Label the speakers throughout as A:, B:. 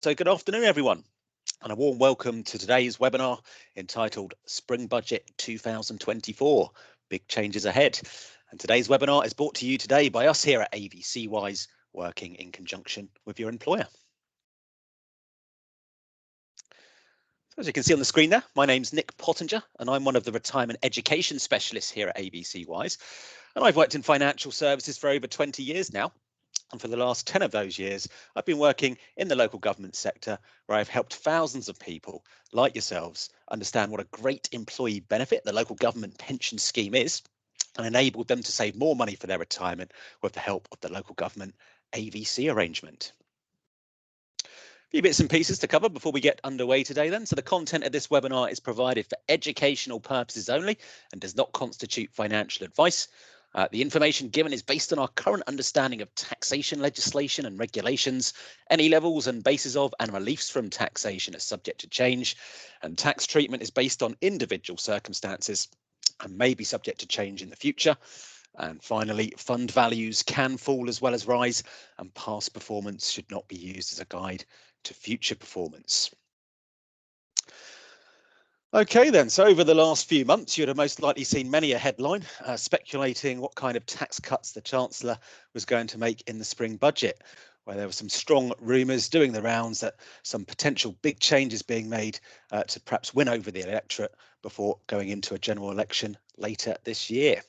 A: So good afternoon, everyone, and a warm welcome to today's webinar entitled Spring Budget 2024, Big Changes Ahead. And today's webinar is brought to you today by us here at AVC Wise, working in conjunction with your employer. So as you can see on the screen there, my name's Nick Pottinger, and I'm one of the retirement education specialists here at AVC Wise. And I've worked in financial services for over 20 years now. And for the last 10 of those years, I've been working in the local government sector, where I've helped thousands of people like yourselves understand what a great employee benefit the local government pension scheme is, and enabled them to save more money for their retirement with the help of the local government AVC arrangement. A few bits and pieces to cover before we get underway today then. So the content of this webinar is provided for educational purposes only and does not constitute financial advice. The information given is based on our current understanding of taxation legislation and regulations. Any levels and bases of and reliefs from taxation are subject to change, and tax treatment is based on individual circumstances and may be subject to change in the future. And finally, fund values can fall as well as rise, and past performance should not be used as a guide to future performance. Okay then, so over the last few months, you'd have most likely seen many a headline speculating what kind of tax cuts the Chancellor was going to make in the spring budget, where there were some strong rumours doing the rounds that some potential big changes being made to perhaps win over the electorate before going into a general election later this year.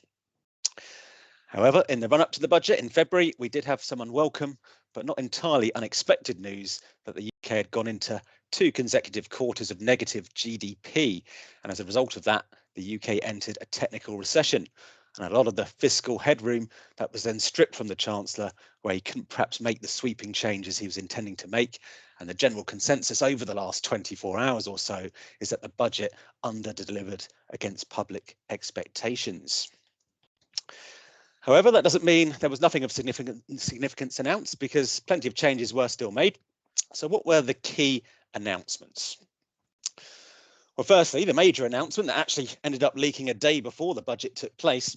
A: However, in the run-up to the budget in February, we did have some unwelcome but not entirely unexpected news that the UK had gone into 2 consecutive quarters of negative GDP, and as a result of that, the UK entered a technical recession, and a lot of the fiscal headroom that was then stripped from the Chancellor, where he couldn't perhaps make the sweeping changes he was intending to make. And the general consensus over the last 24 hours or so is that the budget under-delivered against public expectations. However, that doesn't mean there was nothing of significance announced, because plenty of changes were still made. So what were the key announcements? Well, firstly, the major announcement that actually ended up leaking a day before the budget took place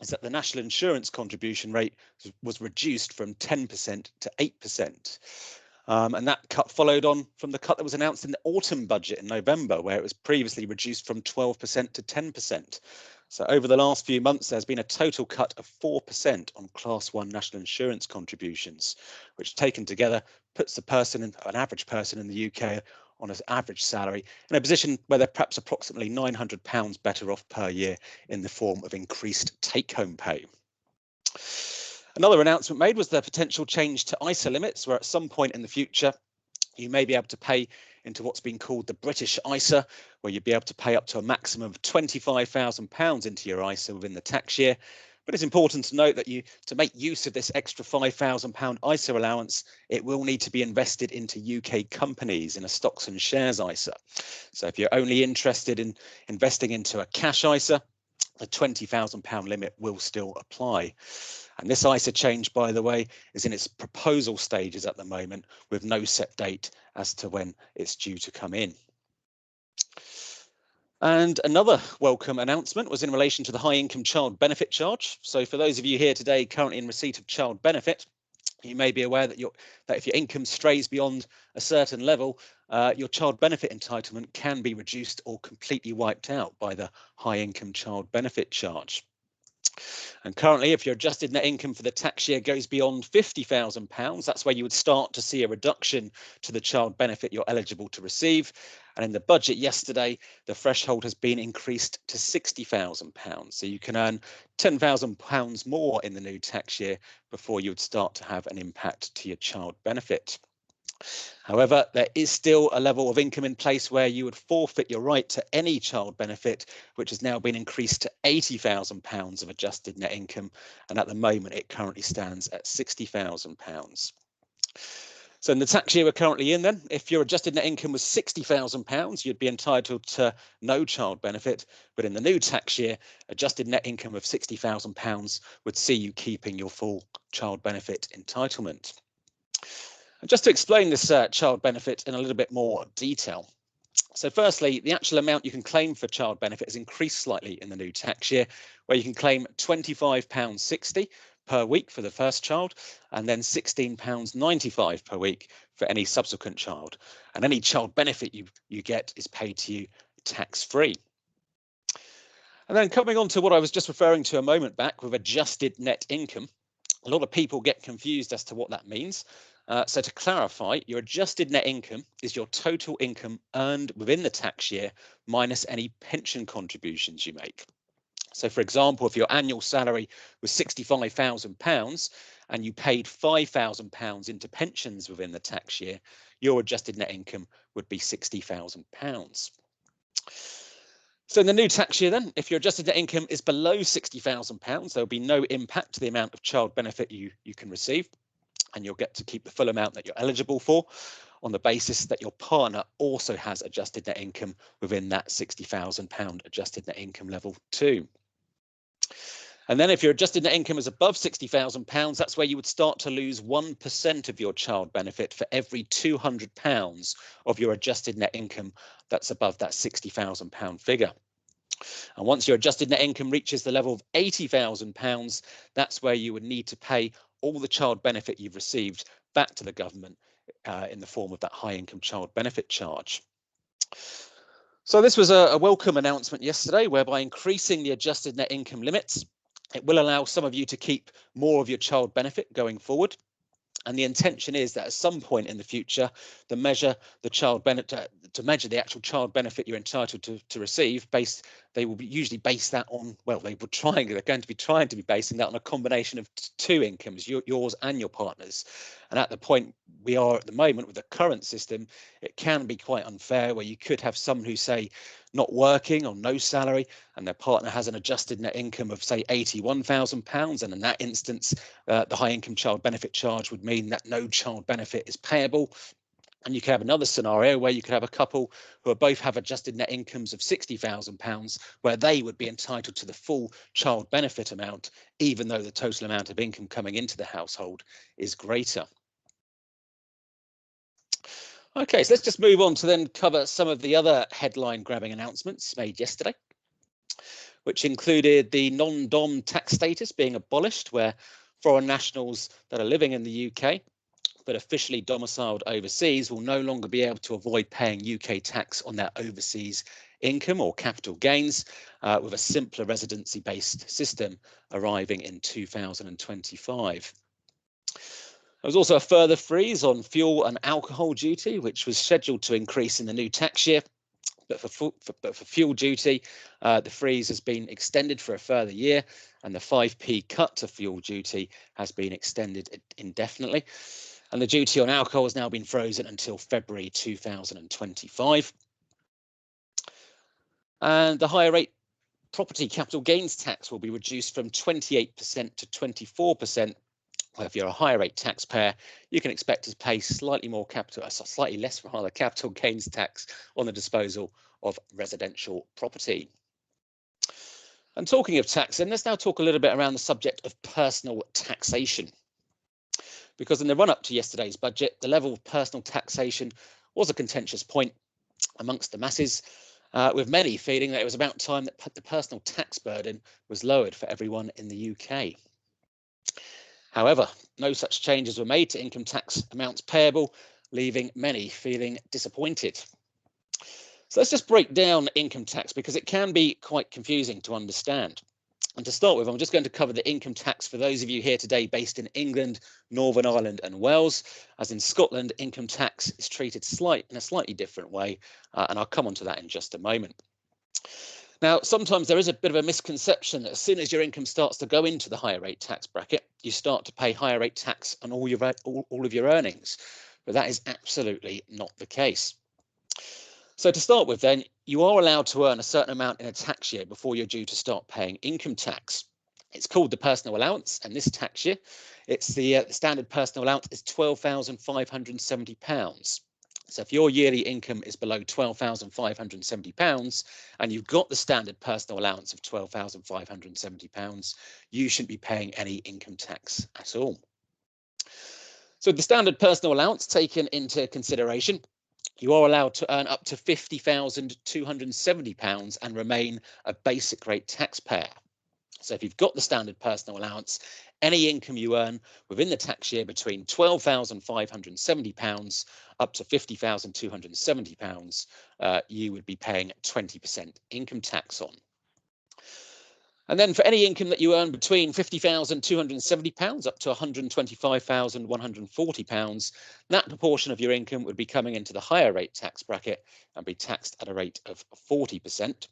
A: is that the national insurance contribution rate was reduced from 10% to 8%. And that cut followed on from the cut that was announced in the autumn budget in November, where it was previously reduced from 12% to 10%. So over the last few months, there's been a total cut of 4% on Class 1 national insurance contributions, which taken together puts an average person in the UK on an average salary in a position where they're perhaps approximately £900 better off per year in the form of increased take-home pay. Another announcement made was the potential change to ISA limits, where at some point in the future, you may be able to pay into what's been called the British ISA, where you'd be able to pay up to a maximum of £25,000 into your ISA within the tax year. But it's important to note that to make use of this extra £5,000 ISA allowance, it will need to be invested into UK companies in a stocks and shares ISA. So if you're only interested in investing into a cash ISA, the £20,000 limit will still apply. And this ISA change, by the way, is in its proposal stages at the moment, with no set date as to when it's due to come in. And another welcome announcement was in relation to the high income child benefit charge. So for those of you here today currently in receipt of child benefit, you may be aware that if your income strays beyond a certain level, your child benefit entitlement can be reduced or completely wiped out by the high income child benefit charge. And currently, if your adjusted net income for the tax year goes beyond £50,000, that's where you would start to see a reduction to the child benefit you're eligible to receive. And in the budget yesterday, the threshold has been increased to £60,000. So you can earn £10,000 more in the new tax year before you would start to have an impact to your child benefit. However, there is still a level of income in place where you would forfeit your right to any child benefit, which has now been increased to £80,000 of adjusted net income. And at the moment, it currently stands at £60,000. So in the tax year we're currently in then, if your adjusted net income was £60,000, you'd be entitled to no child benefit. But in the new tax year, adjusted net income of £60,000 would see you keeping your full child benefit entitlement. And just to explain this child benefit in a little bit more detail. So firstly, the actual amount you can claim for child benefit has increased slightly in the new tax year, where you can claim £25.60 per week for the first child, and then £16.95 per week for any subsequent child. And any child benefit you get is paid to you tax-free. And then coming on to what I was just referring to a moment back with adjusted net income, a lot of people get confused as to what that means. So to clarify, your adjusted net income is your total income earned within the tax year minus any pension contributions you make. So for example, if your annual salary was £65,000 and you paid £5,000 into pensions within the tax year, your adjusted net income would be £60,000. So in the new tax year then, if your adjusted net income is below £60,000, there'll be no impact to the amount of child benefit you can receive, and you'll get to keep the full amount that you're eligible for on the basis that your partner also has adjusted net income within that £60,000 adjusted net income level too. And then if your adjusted net income is above £60,000, that's where you would start to lose 1% of your child benefit for every £200 of your adjusted net income that's above that £60,000 figure. And once your adjusted net income reaches the level of £80,000, that's where you would need to pay all the child benefit you've received back to the government in the form of that high income child benefit charge. So this was a welcome announcement yesterday, whereby increasing the adjusted net income limits, it will allow some of you to keep more of your child benefit going forward. And the intention is that at some point in the future, to measure the actual child benefit you're entitled to receive, they will usually base that on, well, they're going to be trying to be basing that on a combination of two incomes, yours and your partner's. And at the point we are at the moment with the current system, it can be quite unfair, where you could have someone who, say, not working on no salary, and their partner has an adjusted net income of, say, £81,000, and in that instance, the high income child benefit charge would mean that no child benefit is payable. And you could have another scenario where you could have a couple who both have adjusted net incomes of £60,000, where they would be entitled to the full child benefit amount, even though the total amount of income coming into the household is greater. Okay, so let's just move on to then cover some of the other headline grabbing announcements made yesterday, which included the non-dom tax status being abolished, where foreign nationals that are living in the UK but officially domiciled overseas will no longer be able to avoid paying UK tax on their overseas income or capital gains, with a simpler residency-based system arriving in 2025. There was also a further freeze on fuel and alcohol duty, which was scheduled to increase in the new tax year. But for fuel duty, the freeze has been extended for a further year, and the 5p cut to fuel duty has been extended indefinitely. And the duty on alcohol has now been frozen until February 2025. And the higher rate property capital gains tax will be reduced from 28% to 24%. Well, if you're a higher rate taxpayer, you can expect to pay slightly less capital gains tax on the disposal of residential property. And talking of tax, then let's now talk a little bit around the subject of personal taxation. Because in the run-up to yesterday's budget, the level of personal taxation was a contentious point amongst the masses, with many feeling that it was about time that the personal tax burden was lowered for everyone in the UK. However, no such changes were made to income tax amounts payable, leaving many feeling disappointed. So let's just break down income tax, because it can be quite confusing to understand. And to start with, I'm just going to cover the income tax for those of you here today based in England, Northern Ireland and Wales. As in Scotland, income tax is treated in a slightly different way, and I'll come on to that in just a moment. Now, sometimes there is a bit of a misconception that as soon as your income starts to go into the higher rate tax bracket, you start to pay higher rate tax on all of your earnings. But that is absolutely not the case. So to start with, then, you are allowed to earn a certain amount in a tax year before you're due to start paying income tax. It's called the personal allowance, and this tax year, it's the standard personal allowance is £12,570. So if your yearly income is below £12,570 and you've got the standard personal allowance of £12,570, you shouldn't be paying any income tax at all. So the standard personal allowance taken into consideration, you are allowed to earn up to £50,270 and remain a basic rate taxpayer. So if you've got the standard personal allowance, any income you earn within the tax year between £12,570 up to £50,270, you would be paying 20% income tax on. And then for any income that you earn between £50,270 up to £125,140, that proportion of your income would be coming into the higher rate tax bracket and be taxed at a rate of 40%.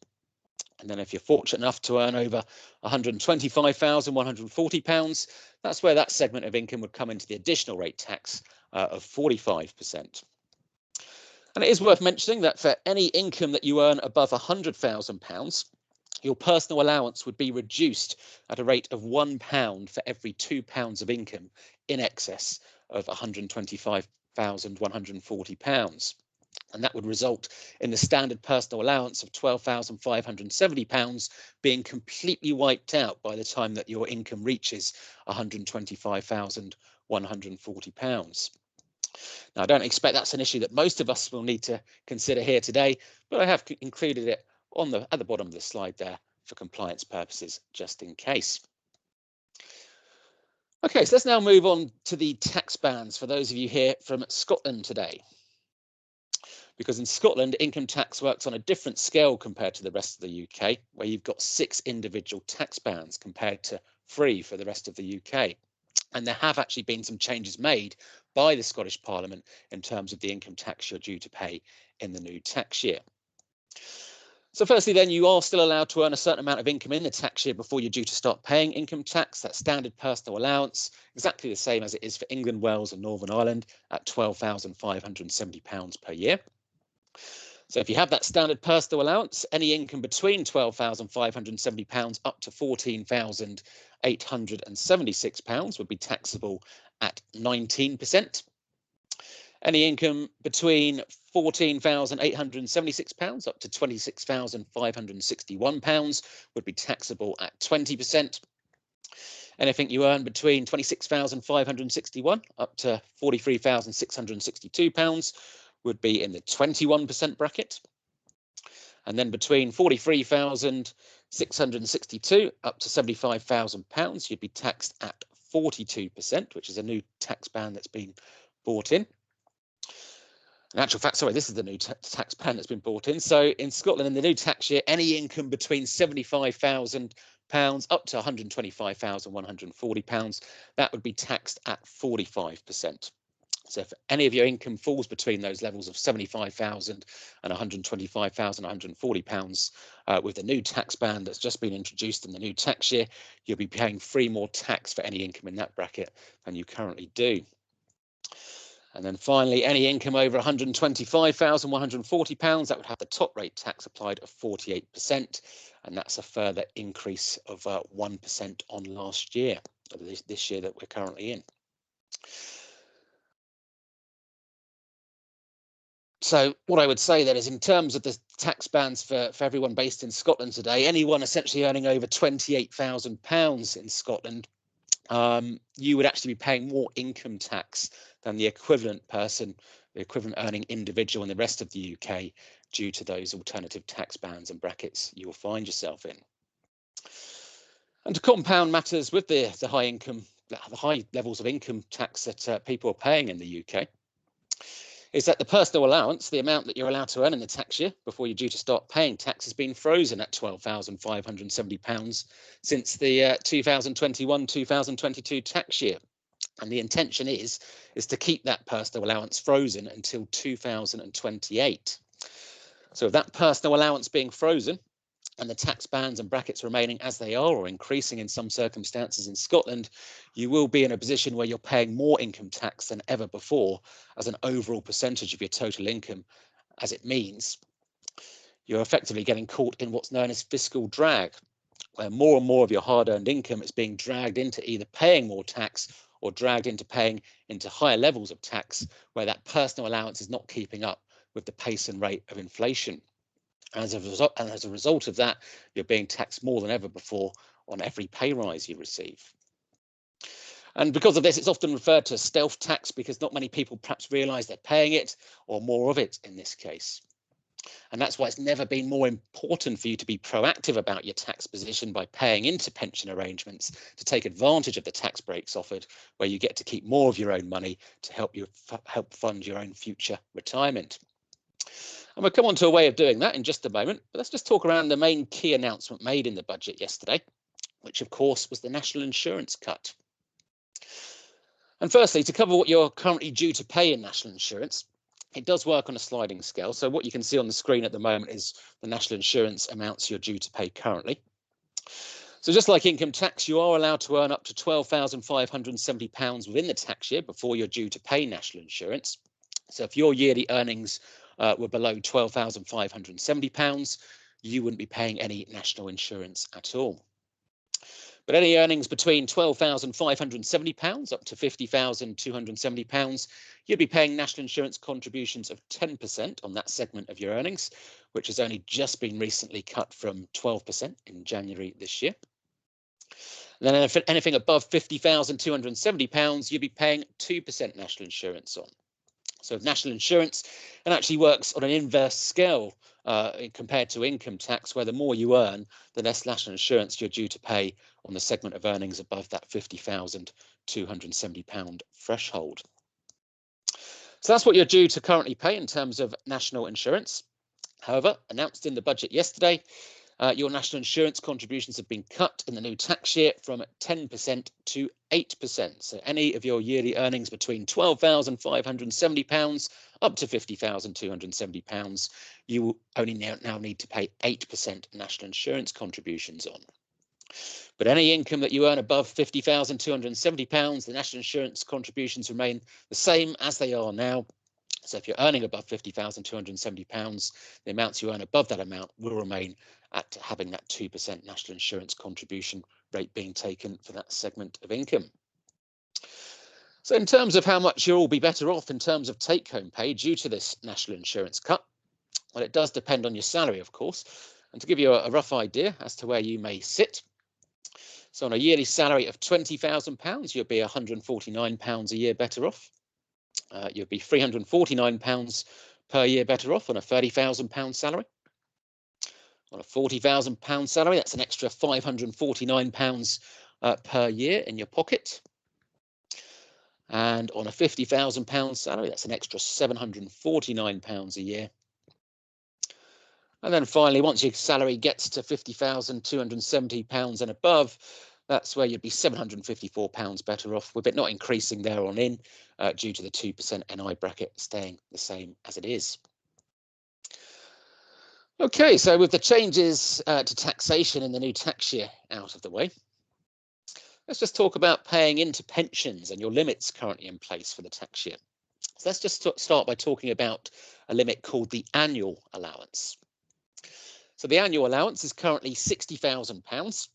A: And then if you're fortunate enough to earn over £125,140, that's where that segment of income would come into the additional rate tax of 45%. And it is worth mentioning that for any income that you earn above £100,000, your personal allowance would be reduced at a rate of £1 for every £2 of income in excess of £125,140. And that would result in the standard personal allowance of £12,570 being completely wiped out by the time that your income reaches £125,140. Now, I don't expect that's an issue that most of us will need to consider here today, but I have included it at the bottom of the slide there for compliance purposes, just in case. Okay, so let's now move on to the tax bands for those of you here from Scotland today. Because in Scotland, income tax works on a different scale compared to the rest of the UK, where you've got 6 individual tax bands compared to 3 for the rest of the UK. And there have actually been some changes made by the Scottish Parliament in terms of the income tax you're due to pay in the new tax year. So firstly, then, you are still allowed to earn a certain amount of income in the tax year before you're due to start paying income tax. That standard personal allowance, exactly the same as it is for England, Wales and Northern Ireland at £12,570 per year. So if you have that standard personal allowance, any income between £12,570 up to £14,876 would be taxable at 19%. Any income between £14,876 up to £26,561 would be taxable at 20%. Anything you earn between £26,561 up to £43,662 would be in the 21% bracket. And then between £43,662 up to £75,000, you'd be taxed at 42%, which is a new tax band that's been brought in. In actual fact, sorry, this is the new tax band that's been brought in. So in Scotland, in the new tax year, any income between £75,000 up to £125,140, that would be taxed at 45%. So if any of your income falls between those levels of £75,000 and £125,140, with the new tax band that's just been introduced in the new tax year, you'll be paying 3 more tax for any income in that bracket than you currently do. And then finally, any income over £125,140, that would have the top rate tax applied of 48%. And that's a further increase of 1% on last year, this year that we're currently in. So what I would say then is, in terms of the tax bands for everyone based in Scotland today, anyone essentially earning over £28,000 in Scotland, you would actually be paying more income tax than the equivalent person, the equivalent earning individual in the rest of the UK, due to those alternative tax bands and brackets you will find yourself in. And to compound matters with the high levels of income tax that people are paying in the UK, is that the personal allowance, the amount that you're allowed to earn in the tax year before you're due to start paying tax, has been frozen at £12,570 since the 2021-2022 tax year. And the intention is to keep that personal allowance frozen until 2028. So with that personal allowance being frozen and the tax bands and brackets remaining as they are, or increasing in some circumstances in Scotland, you will be in a position where you're paying more income tax than ever before as an overall percentage of your total income, as it means you're effectively getting caught in what's known as fiscal drag, where more and more of your hard-earned income is being dragged into either paying more tax or dragged into paying into higher levels of tax, where that personal allowance is not keeping up with the pace and rate of inflation. As a result of that, you're being taxed more than ever before on every pay rise you receive. And because of this, it's often referred to as stealth tax, because not many people perhaps realise they're paying it, or more of it in this case. And that's why it's never been more important for you to be proactive about your tax position by paying into pension arrangements to take advantage of the tax breaks offered, where you get to keep more of your own money to help fund your own future retirement. And we'll come on to a way of doing that in just a moment, but let's just talk around the main key announcement made in the budget yesterday, which of course was the national insurance cut. And firstly, to cover what you're currently due to pay in national insurance, it does work on a sliding scale. So what you can see on the screen at the moment is the national insurance amounts you're due to pay currently. So just like income tax, you are allowed to earn up to £12,570 within the tax year before you're due to pay national insurance. So if your yearly earnings were below £12,570, you wouldn't be paying any national insurance at all. But any earnings between £12,570 up to £50,270, you'd be paying national insurance contributions of 10% on that segment of your earnings, which has only just been recently cut from 12% in January this year. And then anything above £50,270, you'd be paying 2% national insurance on. So national insurance, it actually works on an inverse scale compared to income tax, where the more you earn, the less national insurance you're due to pay on the segment of earnings above that £50,270 threshold. So that's what you're due to currently pay in terms of national insurance. However, announced in the budget yesterday, your national insurance contributions have been cut in the new tax year from 10% to 8%. So any of your yearly earnings between £12,570 up to £50,270, you only now need to pay 8% national insurance contributions on. But any income that you earn above £50,270, the national insurance contributions remain the same as they are now. So if you're earning above £50,270, the amounts you earn above that amount will remain at having that 2% national insurance contribution rate being taken for that segment of income. So in terms of how much you'll all be better off in terms of take-home pay due to this national insurance cut, well, it does depend on your salary, of course. And to give you a rough idea as to where you may sit, so on a yearly salary of £20,000, you'll be £149 a year better off. You'll be £349 per year better off on a £30,000 salary. On a £40,000 salary, that's an extra £549 per year in your pocket. And on a £50,000 salary, that's an extra £749 a year. And then finally, once your salary gets to £50,270 and above, that's where you'd be £754 better off, with it not increasing there on in due to the 2% NI bracket staying the same as it is. Okay, so with the changes to taxation in the new tax year out of the way, let's just talk about paying into pensions and your limits currently in place for the tax year. So let's just start by talking about a limit called the annual allowance. So the annual allowance is currently £60,000,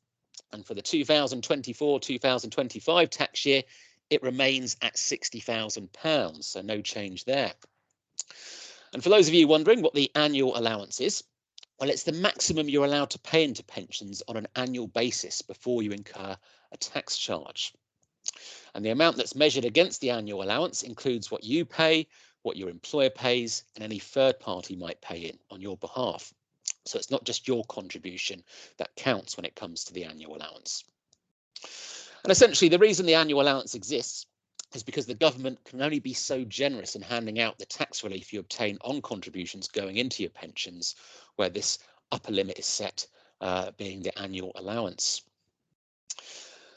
A: and for the 2024-2025 tax year, it remains at £60,000, so no change there. And for those of you wondering what the annual allowance is, well, it's the maximum you're allowed to pay into pensions on an annual basis before you incur a tax charge. And the amount that's measured against the annual allowance includes what you pay, what your employer pays, and any third party might pay in on your behalf. So it's not just your contribution that counts when it comes to the annual allowance. And essentially, the reason the annual allowance exists is because the government can only be so generous in handing out the tax relief you obtain on contributions going into your pensions, where this upper limit is set, being the annual allowance.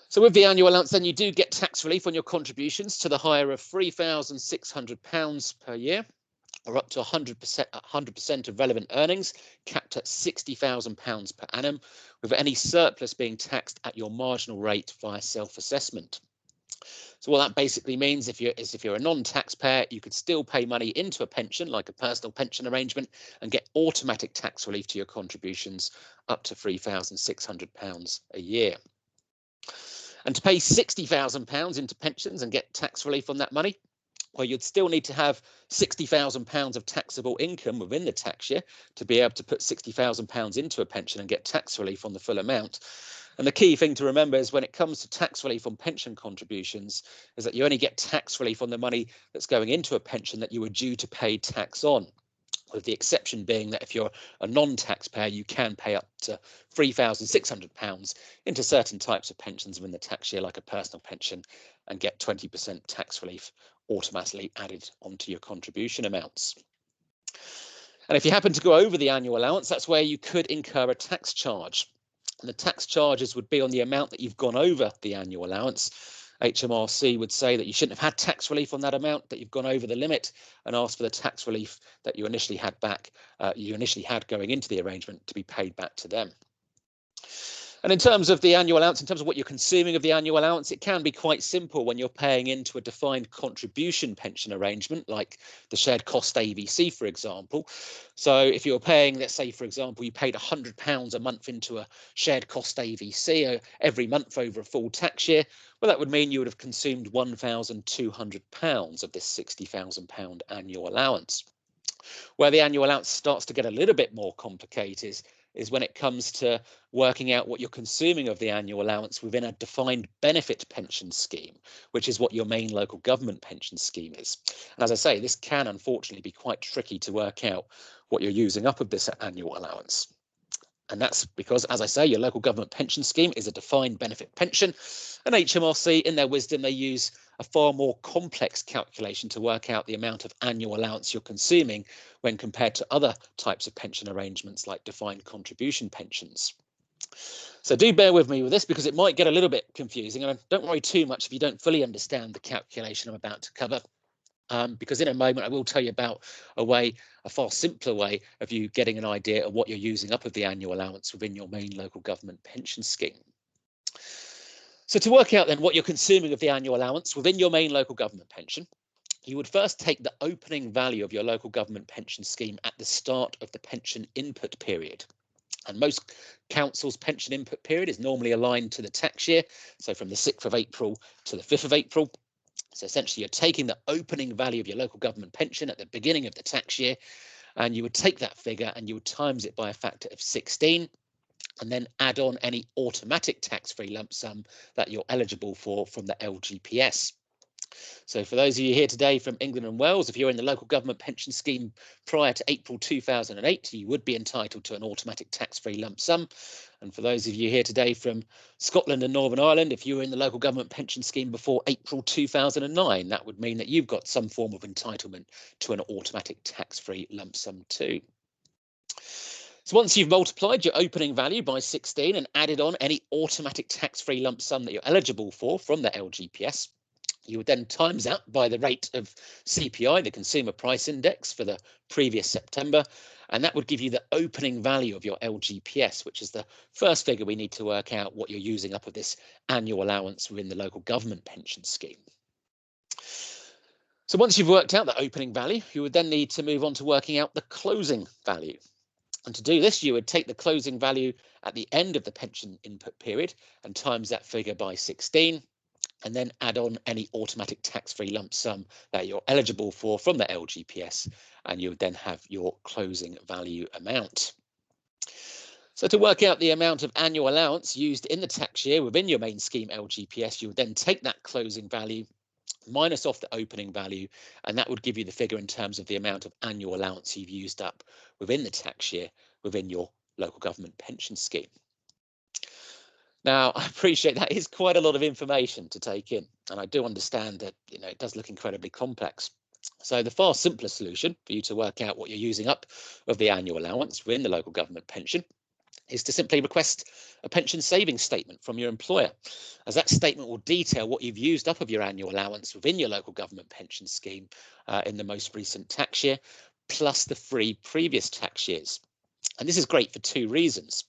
A: So with the annual allowance, then you do get tax relief on your contributions to the higher of £3,600 per year, or up to 100% of relevant earnings, capped at £60,000 per annum, with any surplus being taxed at your marginal rate via self-assessment. So what that basically means is if you're a non-taxpayer, you could still pay money into a pension, like a personal pension arrangement, and get automatic tax relief to your contributions up to £3,600 a year. And to pay £60,000 into pensions and get tax relief on that money, well, you'd still need to have £60,000 of taxable income within the tax year to be able to put £60,000 into a pension and get tax relief on the full amount. And the key thing to remember is when it comes to tax relief on pension contributions is that you only get tax relief on the money that's going into a pension that you were due to pay tax on. with the exception being that if you're a non-taxpayer, you can pay up to £3,600 into certain types of pensions within the tax year, like a personal pension, and get 20% tax relief automatically added onto your contribution amounts. And if you happen to go over the annual allowance, that's where you could incur a tax charge. And the tax charges would be on the amount that you've gone over the annual allowance. HMRC would say that you shouldn't have had tax relief on that amount, that you've gone over the limit, and ask for the tax relief that you initially had going into the arrangement to be paid back to them. And in terms of the annual allowance, in terms of what you're consuming of the annual allowance, it can be quite simple when you're paying into a defined contribution pension arrangement, like the shared cost AVC, for example. So if you're paying, let's say, for example, you paid £100 a month into a shared cost AVC every month over a full tax year, well, that would mean you would have consumed £1,200 of this £60,000 annual allowance. Where the annual allowance starts to get a little bit more complicated is when it comes to working out what you're consuming of the annual allowance within a defined benefit pension scheme, which is what your main local government pension scheme is. And as I say, this can unfortunately be quite tricky to work out what you're using up of this annual allowance. And that's because, as I say, your local government pension scheme is a defined benefit pension, and HMRC, in their wisdom, they use a far more complex calculation to work out the amount of annual allowance you're consuming when compared to other types of pension arrangements like defined contribution pensions. So do bear with me with this because it might get a little bit confusing, and don't worry too much if you don't fully understand the calculation I'm about to cover. Because in a moment I will tell you about a far simpler way of you getting an idea of what you're using up of the annual allowance within your main local government pension scheme. So to work out then what you're consuming of the annual allowance within your main local government pension, you would first take the opening value of your local government pension scheme at the start of the pension input period. And most councils' pension input period is normally aligned to the tax year, so from the 6th of April to the 5th of April. So essentially, you're taking the opening value of your local government pension at the beginning of the tax year, and you would take that figure and you would times it by a factor of 16, and then add on any automatic tax-free lump sum that you're eligible for from the LGPS. So for those of you here today from England and Wales, if you're in the local government pension scheme prior to April 2008, you would be entitled to an automatic tax-free lump sum. And for those of you here today from Scotland and Northern Ireland, if you were in the local government pension scheme before April 2009, that would mean that you've got some form of entitlement to an automatic tax-free lump sum too. So once you've multiplied your opening value by 16 and added on any automatic tax-free lump sum that you're eligible for from the LGPS, you would then times that by the rate of CPI, the Consumer Price Index, for the previous September, and that would give you the opening value of your LGPS, which is the first figure we need to work out what you're using up of this annual allowance within the local government pension scheme. So once you've worked out the opening value, you would then need to move on to working out the closing value. And to do this, you would take the closing value at the end of the pension input period and times that figure by 16. And then add on any automatic tax-free lump sum that you're eligible for from the LGPS, and you would then have your closing value amount. So to work out the amount of annual allowance used in the tax year within your main scheme LGPS, you would then take that closing value, minus off the opening value, and that would give you the figure in terms of the amount of annual allowance you've used up within the tax year within your local government pension scheme. Now, I appreciate that is quite a lot of information to take in, and I do understand that it does look incredibly complex. So the far simpler solution for you to work out what you're using up of the annual allowance within the local government pension is to simply request a pension savings statement from your employer, as that statement will detail what you've used up of your annual allowance within your local government pension scheme in the most recent tax year, plus the 3 previous tax years. And this is great for 2 reasons.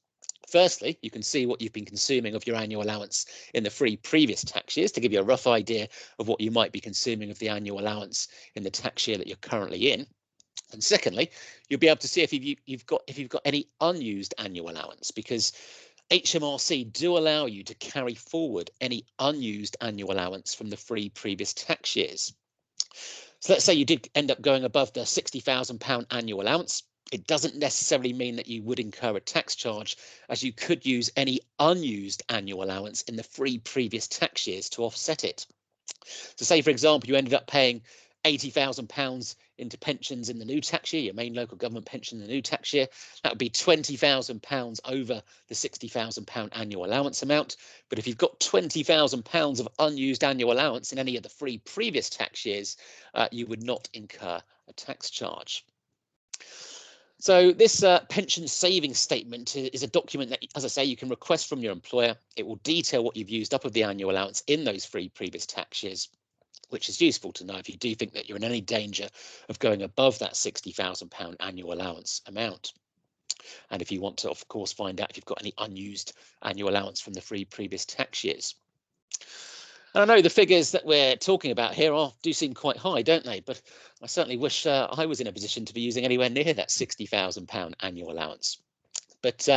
A: Firstly, you can see what you've been consuming of your annual allowance in the 3 previous tax years to give you a rough idea of what you might be consuming of the annual allowance in the tax year that you're currently in. And secondly, you'll be able to see if you've got any unused annual allowance, because HMRC do allow you to carry forward any unused annual allowance from the 3 previous tax years. So let's say you did end up going above the £60,000 annual allowance. It doesn't necessarily mean that you would incur a tax charge, as you could use any unused annual allowance in the 3 previous tax years to offset it. So say, for example, you ended up paying £80,000 into pensions in the new tax year, your main local government pension in the new tax year, that would be £20,000 over the £60,000 annual allowance amount. But if you've got £20,000 of unused annual allowance in any of the 3 previous tax years, you would not incur a tax charge. So this pension savings statement is a document that, as I say, you can request from your employer. It will detail what you've used up of the annual allowance in those 3 previous tax years, which is useful to know if you do think that you're in any danger of going above that £60,000 annual allowance amount. And if you want to, of course, find out if you've got any unused annual allowance from the 3 previous tax years. And I know the figures that we're talking about here do seem quite high, don't they? But I certainly wish I was in a position to be using anywhere near that £60,000 annual allowance. But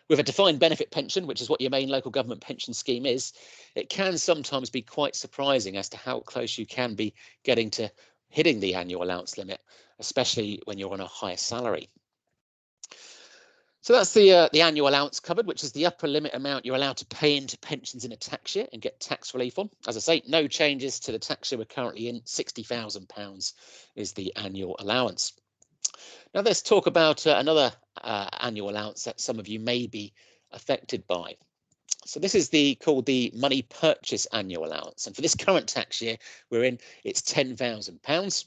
A: with a defined benefit pension, which is what your main local government pension scheme is, it can sometimes be quite surprising as to how close you can be getting to hitting the annual allowance limit, especially when you're on a higher salary. So that's the annual allowance covered, which is the upper limit amount you're allowed to pay into pensions in a tax year and get tax relief on. As I say, no changes to the tax year we're currently in. £60,000 is the annual allowance. Now let's talk about another annual allowance that some of you may be affected by. So this is called the money purchase annual allowance. And for this current tax year we're in, it's £10,000.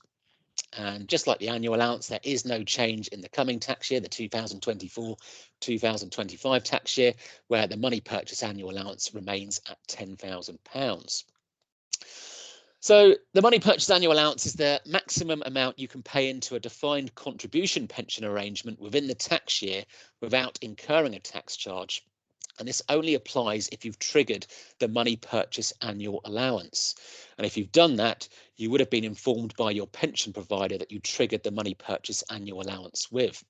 A: And just like the annual allowance, there is no change in the coming tax year, the 2024-2025 tax year, where the money purchase annual allowance remains at £10,000. So the money purchase annual allowance is the maximum amount you can pay into a defined contribution pension arrangement within the tax year without incurring a tax charge. And this only applies if you've triggered the money purchase annual allowance. And if you've done that, you would have been informed by your pension provider that you triggered the money purchase annual allowance with.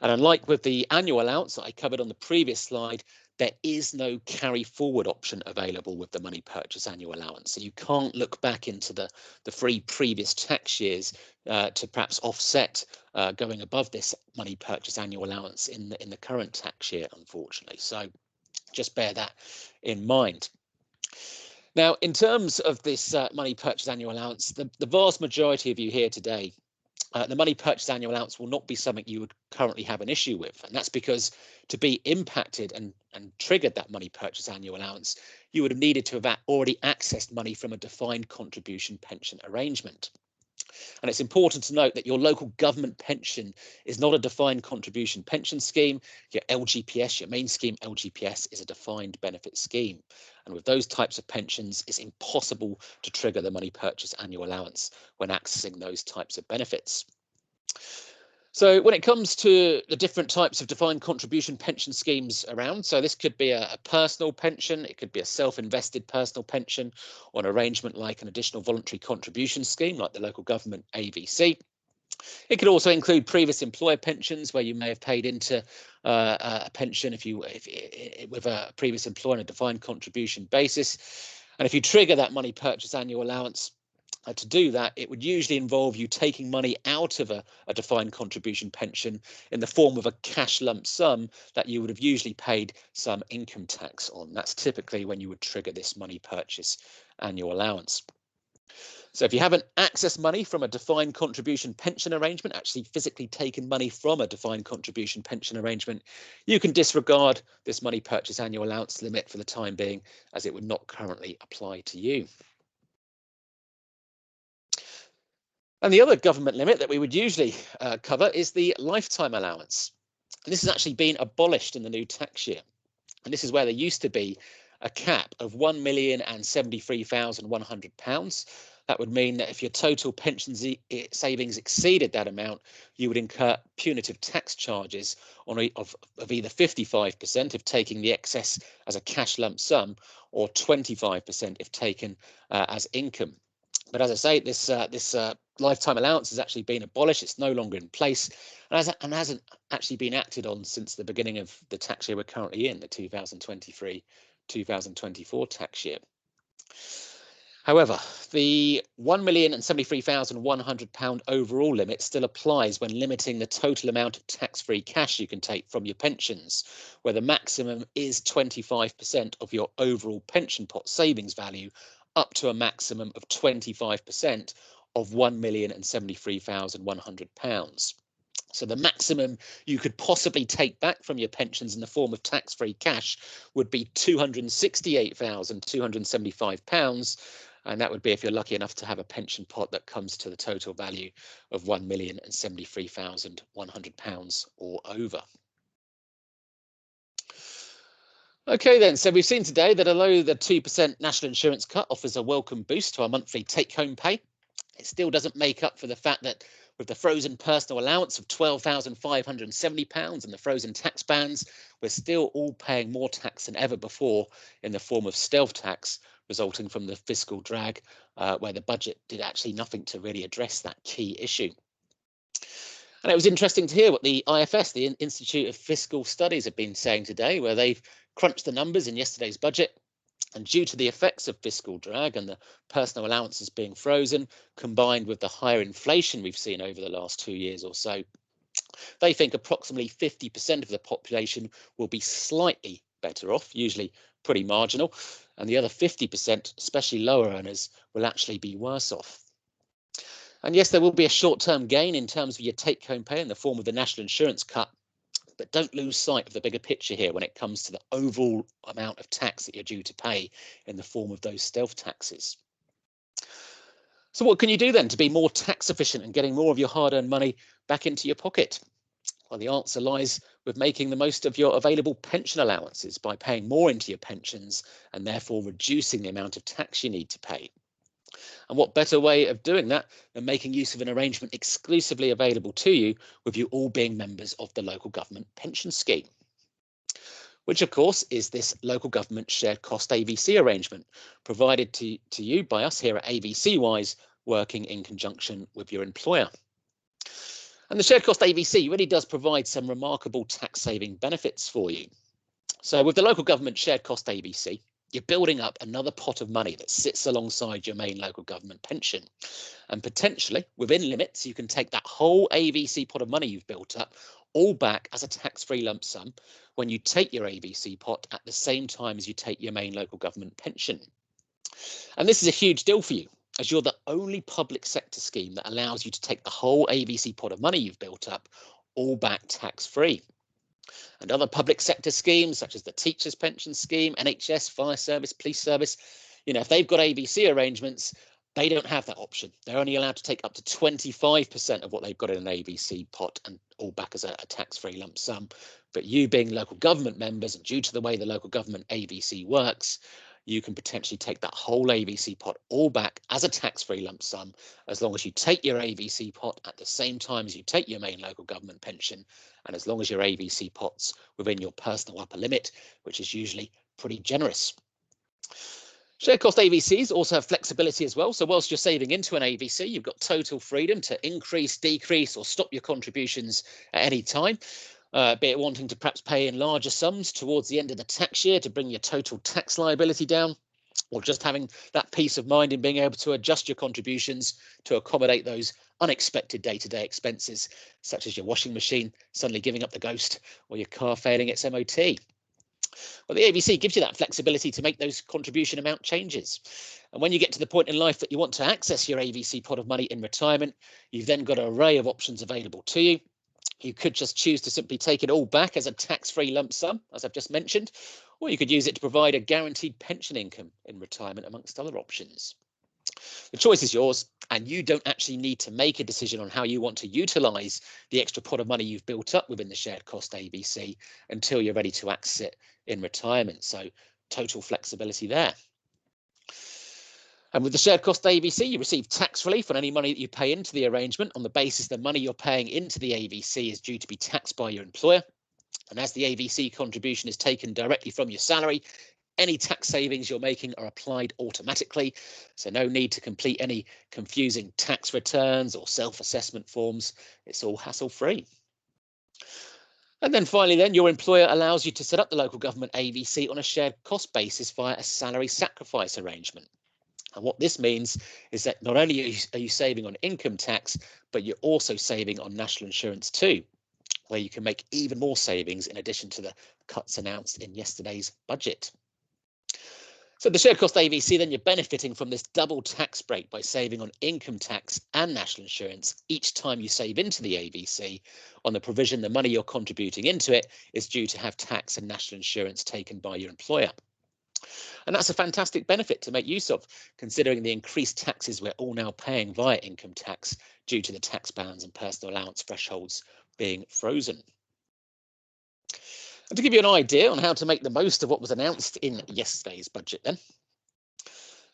A: And unlike with the annual allowance that I covered on the previous slide, there is no carry forward option available with the money purchase annual allowance. So you can't look back into the 3 previous tax years to perhaps offset going above this money purchase annual allowance in the current tax year, unfortunately. So just bear that in mind. Now, in terms of this money purchase annual allowance, the vast majority of you here today, the money purchase annual allowance will not be something you would currently have an issue with. And that's because to be impacted and triggered that money purchase annual allowance, you would have needed to have already accessed money from a defined contribution pension arrangement. And it's important to note that your local government pension is not a defined contribution pension scheme. Your LGPS, your main scheme LGPS, is a defined benefit scheme. And with those types of pensions, it's impossible to trigger the money purchase annual allowance when accessing those types of benefits. So when it comes to the different types of defined contribution pension schemes around, so this could be a personal pension, it could be a self-invested personal pension, or an arrangement like an additional voluntary contribution scheme like the local government AVC. It could also include previous employer pensions where you may have paid into a pension with a previous employer on a defined contribution basis. And if you trigger that money purchase annual allowance, to do that, it would usually involve you taking money out of a defined contribution pension in the form of a cash lump sum that you would have usually paid some income tax on. That's typically when you would trigger this money purchase annual allowance. So if you haven't accessed money from a defined contribution pension arrangement, actually physically taken money from a defined contribution pension arrangement, you can disregard this money purchase annual allowance limit for the time being, as it would not currently apply to you. And the other government limit that we would usually cover is the lifetime allowance. And this has actually been abolished in the new tax year. And this is where there used to be a cap of £1,073,100. That would mean that if your total pension savings exceeded that amount, you would incur punitive tax charges of either 55% if taking the excess as a cash lump sum, or 25% if taken as income. But as I say, this lifetime allowance has actually been abolished. It's no longer in place and hasn't actually been acted on since the beginning of the tax year we're currently in, the 2023-2024 tax year. However, the £1,073,100 overall limit still applies when limiting the total amount of tax-free cash you can take from your pensions, where the maximum is 25% of your overall pension pot savings value, up to a maximum of 25% of £1,073,100. So the maximum you could possibly take back from your pensions in the form of tax-free cash would be £268,275. And that would be if you're lucky enough to have a pension pot that comes to the total value of £1,073,100 or over. Okay then, so we've seen today that although the 2% national insurance cut offers a welcome boost to our monthly take-home pay, it still doesn't make up for the fact that with the frozen personal allowance of £12,570 and the frozen tax bands, we're still all paying more tax than ever before in the form of stealth tax, resulting from the fiscal drag, where the budget did actually nothing to really address that key issue. And it was interesting to hear what the IFS, the Institute of Fiscal Studies, have been saying today, where they've crunched the numbers in yesterday's budget. And due to the effects of fiscal drag and the personal allowances being frozen, combined with the higher inflation we've seen over the last 2 years or so, they think approximately 50% of the population will be slightly better off, usually pretty marginal, and the other 50%, especially lower earners, will actually be worse off. And yes, there will be a short-term gain in terms of your take-home pay in the form of the national insurance cut, but don't lose sight of the bigger picture here when it comes to the overall amount of tax that you're due to pay in the form of those stealth taxes. So what can you do then to be more tax efficient and getting more of your hard-earned money back into your pocket? Well, the answer lies with making the most of your available pension allowances by paying more into your pensions and therefore reducing the amount of tax you need to pay. And what better way of doing that than making use of an arrangement exclusively available to you, with you all being members of the local government pension scheme, which of course is this local government shared cost AVC arrangement provided to you by us here at AVC Wise, working in conjunction with your employer. And the shared cost AVC really does provide some remarkable tax saving benefits for you. So with the local government shared cost AVC, you're building up another pot of money that sits alongside your main local government pension. And potentially, within limits, you can take that whole AVC pot of money you've built up all back as a tax-free lump sum when you take your AVC pot at the same time as you take your main local government pension. And this is a huge deal for you, as you're the only public sector scheme that allows you to take the whole AVC pot of money you've built up all back tax-free. And other public sector schemes, such as the Teachers' Pension Scheme, NHS, Fire Service, Police Service, if they've got AVC arrangements, they don't have that option. They're only allowed to take up to 25% of what they've got in an AVC pot and all back as a tax-free lump sum. But you being local government members, and due to the way the local government AVC works, you can potentially take that whole AVC pot all back as a tax-free lump sum, as long as you take your AVC pot at the same time as you take your main local government pension, and as long as your AVC pot's within your personal upper limit, which is usually pretty generous. Shared cost AVCs also have flexibility as well. So whilst you're saving into an AVC, you've got total freedom to increase, decrease, or stop your contributions at any time. Be it wanting to perhaps pay in larger sums towards the end of the tax year to bring your total tax liability down, or just having that peace of mind in being able to adjust your contributions to accommodate those unexpected day-to-day expenses, such as your washing machine suddenly giving up the ghost or your car failing its MOT. Well, the AVC gives you that flexibility to make those contribution amount changes. And when you get to the point in life that you want to access your AVC pot of money in retirement, you've then got an array of options available to you. You could just choose to simply take it all back as a tax-free lump sum, as I've just mentioned, or you could use it to provide a guaranteed pension income in retirement, amongst other options. The choice is yours, and you don't actually need to make a decision on how you want to utilise the extra pot of money you've built up within the shared cost AVC until you're ready to access it in retirement. So total flexibility there. And with the shared cost AVC, you receive tax relief on any money that you pay into the arrangement on the basis the money you're paying into the AVC is due to be taxed by your employer. And as the AVC contribution is taken directly from your salary, any tax savings you're making are applied automatically. So no need to complete any confusing tax returns or self-assessment forms. It's all hassle-free. And then finally, your employer allows you to set up the local government AVC on a shared cost basis via a salary sacrifice arrangement. And what this means is that not only are you saving on income tax, but you're also saving on national insurance too, where you can make even more savings in addition to the cuts announced in yesterday's budget. So the shared cost AVC, then you're benefiting from this double tax break by saving on income tax and national insurance each time you save into the AVC on the provision the money you're contributing into it is due to have tax and national insurance taken by your employer. And that's a fantastic benefit to make use of, considering the increased taxes we're all now paying via income tax due to the tax bands and personal allowance thresholds being frozen. And to give you an idea on how to make the most of what was announced in yesterday's budget then.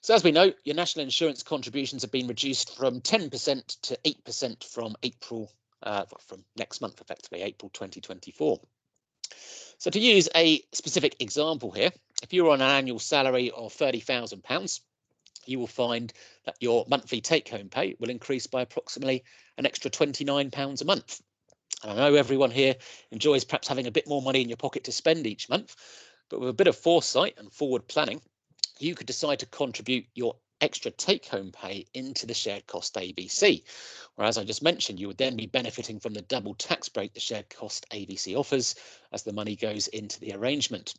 A: So as we know, your national insurance contributions have been reduced from 10% to 8% from from next month, effectively, April 2024. So to use a specific example here, if you're on an annual salary of £30,000, you will find that your monthly take-home pay will increase by approximately an extra £29 a month. And I know everyone here enjoys perhaps having a bit more money in your pocket to spend each month, but with a bit of foresight and forward planning, you could decide to contribute your extra take-home pay into the shared cost AVC, where, as I just mentioned, you would then be benefiting from the double tax break the shared cost AVC offers as the money goes into the arrangement.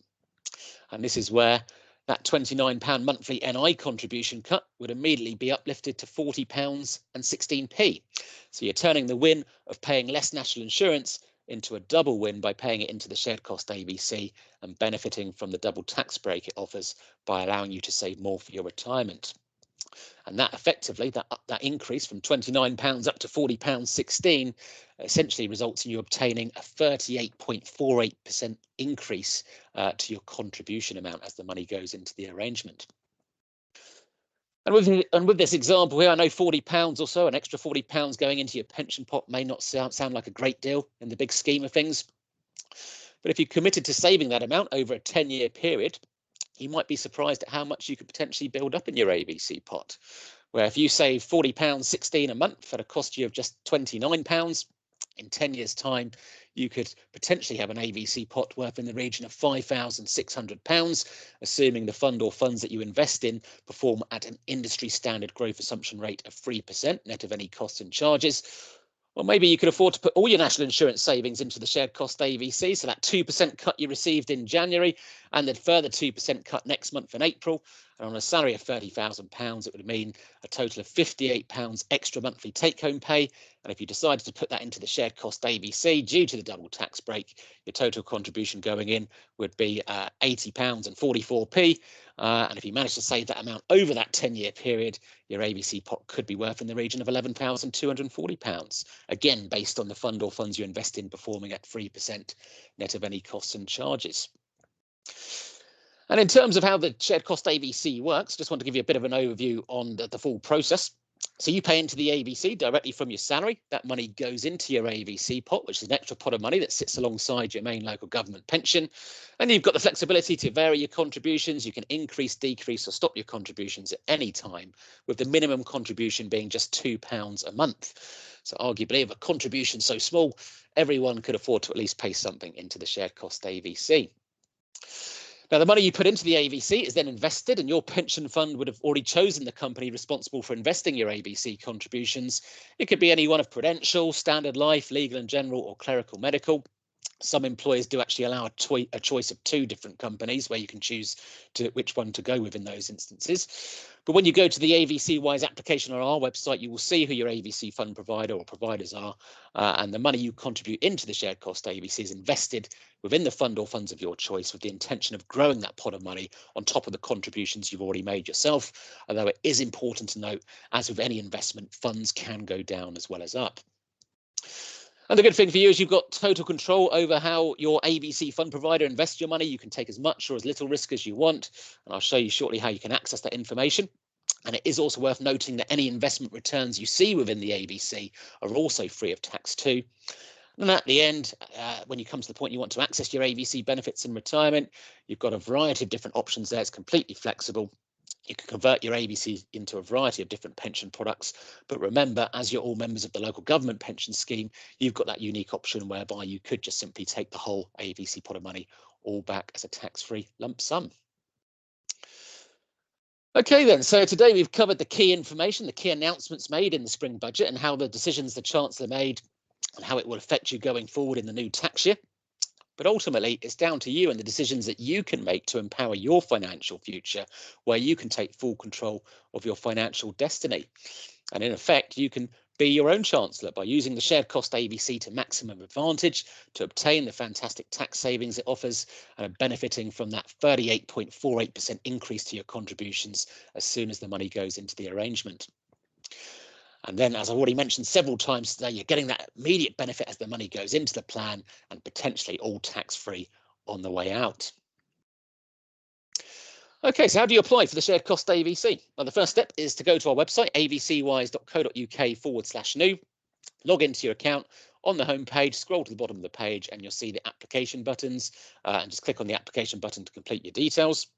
A: And this is where that £29 monthly NI contribution cut would immediately be uplifted to £40.16. So you're turning the win of paying less national insurance into a double win by paying it into the shared cost AVC and benefiting from the double tax break it offers by allowing you to save more for your retirement. And that effectively, that increase from £29 up to £40.16 essentially results in you obtaining a 38.48% increase to your contribution amount as the money goes into the arrangement. And with this example here, I know £40 or so, an extra £40 going into your pension pot may not sound like a great deal in the big scheme of things. But if you committed to saving that amount over a 10-year period, you might be surprised at how much you could potentially build up in your AVC pot, where if you save £40.16 a month at a cost you of just £29, in 10 years' time, you could potentially have an AVC pot worth in the region of £5,600, assuming the fund or funds that you invest in perform at an industry standard growth assumption rate of 3% net of any costs and charges. Well, maybe you could afford to put all your national insurance savings into the shared cost AVC, so that 2% cut you received in January and the further 2% cut next month in April. And on a salary of £30,000, it would mean a total of £58 extra monthly take-home pay. And if you decided to put that into the shared cost AVC due to the double tax break, your total contribution going in would be £80.44. And if you manage to save that amount over that 10-year period, your AVC pot could be worth in the region of £11,240. Again, based on the fund or funds you invest in performing at 3% net of any costs and charges. And in terms of how the shared cost AVC works, just want to give you a bit of an overview on the full process. So you pay into the AVC directly from your salary. That money goes into your AVC pot, which is an extra pot of money that sits alongside your main local government pension. And you've got the flexibility to vary your contributions. You can increase, decrease, or stop your contributions at any time, with the minimum contribution being just £2 a month. So arguably, if a contribution so small, everyone could afford to at least pay something into the shared cost AVC. Now, the money you put into the AVC is then invested, and your pension fund would have already chosen the company responsible for investing your AVC contributions. It could be any one of Prudential, Standard Life, Legal and General, or Clerical Medical. Some employers do actually allow a choice of 2 different companies where you can choose which one to go with in those instances. But when you go to the AVC Wise application on our website, you will see who your AVC fund provider or providers are, and the money you contribute into the shared cost AVC is invested within the fund or funds of your choice with the intention of growing that pot of money on top of the contributions you've already made yourself. Although it is important to note, as with any investment, funds can go down as well as up. And the good thing for you is you've got total control over how your AVC fund provider invests your money. You can take as much or as little risk as you want. And I'll show you shortly how you can access that information. And it is also worth noting that any investment returns you see within the AVC are also free of tax too. And at the end, when you come to the point you want to access your AVC benefits in retirement, you've got a variety of different options there. It's completely flexible. You can convert your AVC into a variety of different pension products. But remember, as you're all members of the local government pension scheme, you've got that unique option whereby you could just simply take the whole AVC pot of money all back as a tax-free lump sum. Okay, then, so today we've covered the key information, the key announcements made in the spring budget and how the decisions the Chancellor made and how it will affect you going forward in the new tax year. But ultimately, it's down to you and the decisions that you can make to empower your financial future, where you can take full control of your financial destiny. And in effect, you can be your own chancellor by using the shared cost AVC to maximum advantage to obtain the fantastic tax savings it offers and are benefiting from that 38.48% increase to your contributions as soon as the money goes into the arrangement. And then, as I've already mentioned several times today, you're getting that immediate benefit as the money goes into the plan and potentially all tax-free on the way out. Okay, so how do you apply for the shared cost AVC? Well, the first step is to go to our website, avcwise.co.uk/new, log into your account. On the home page, scroll to the bottom of the page and you'll see the application buttons and just click on the application button to complete your details.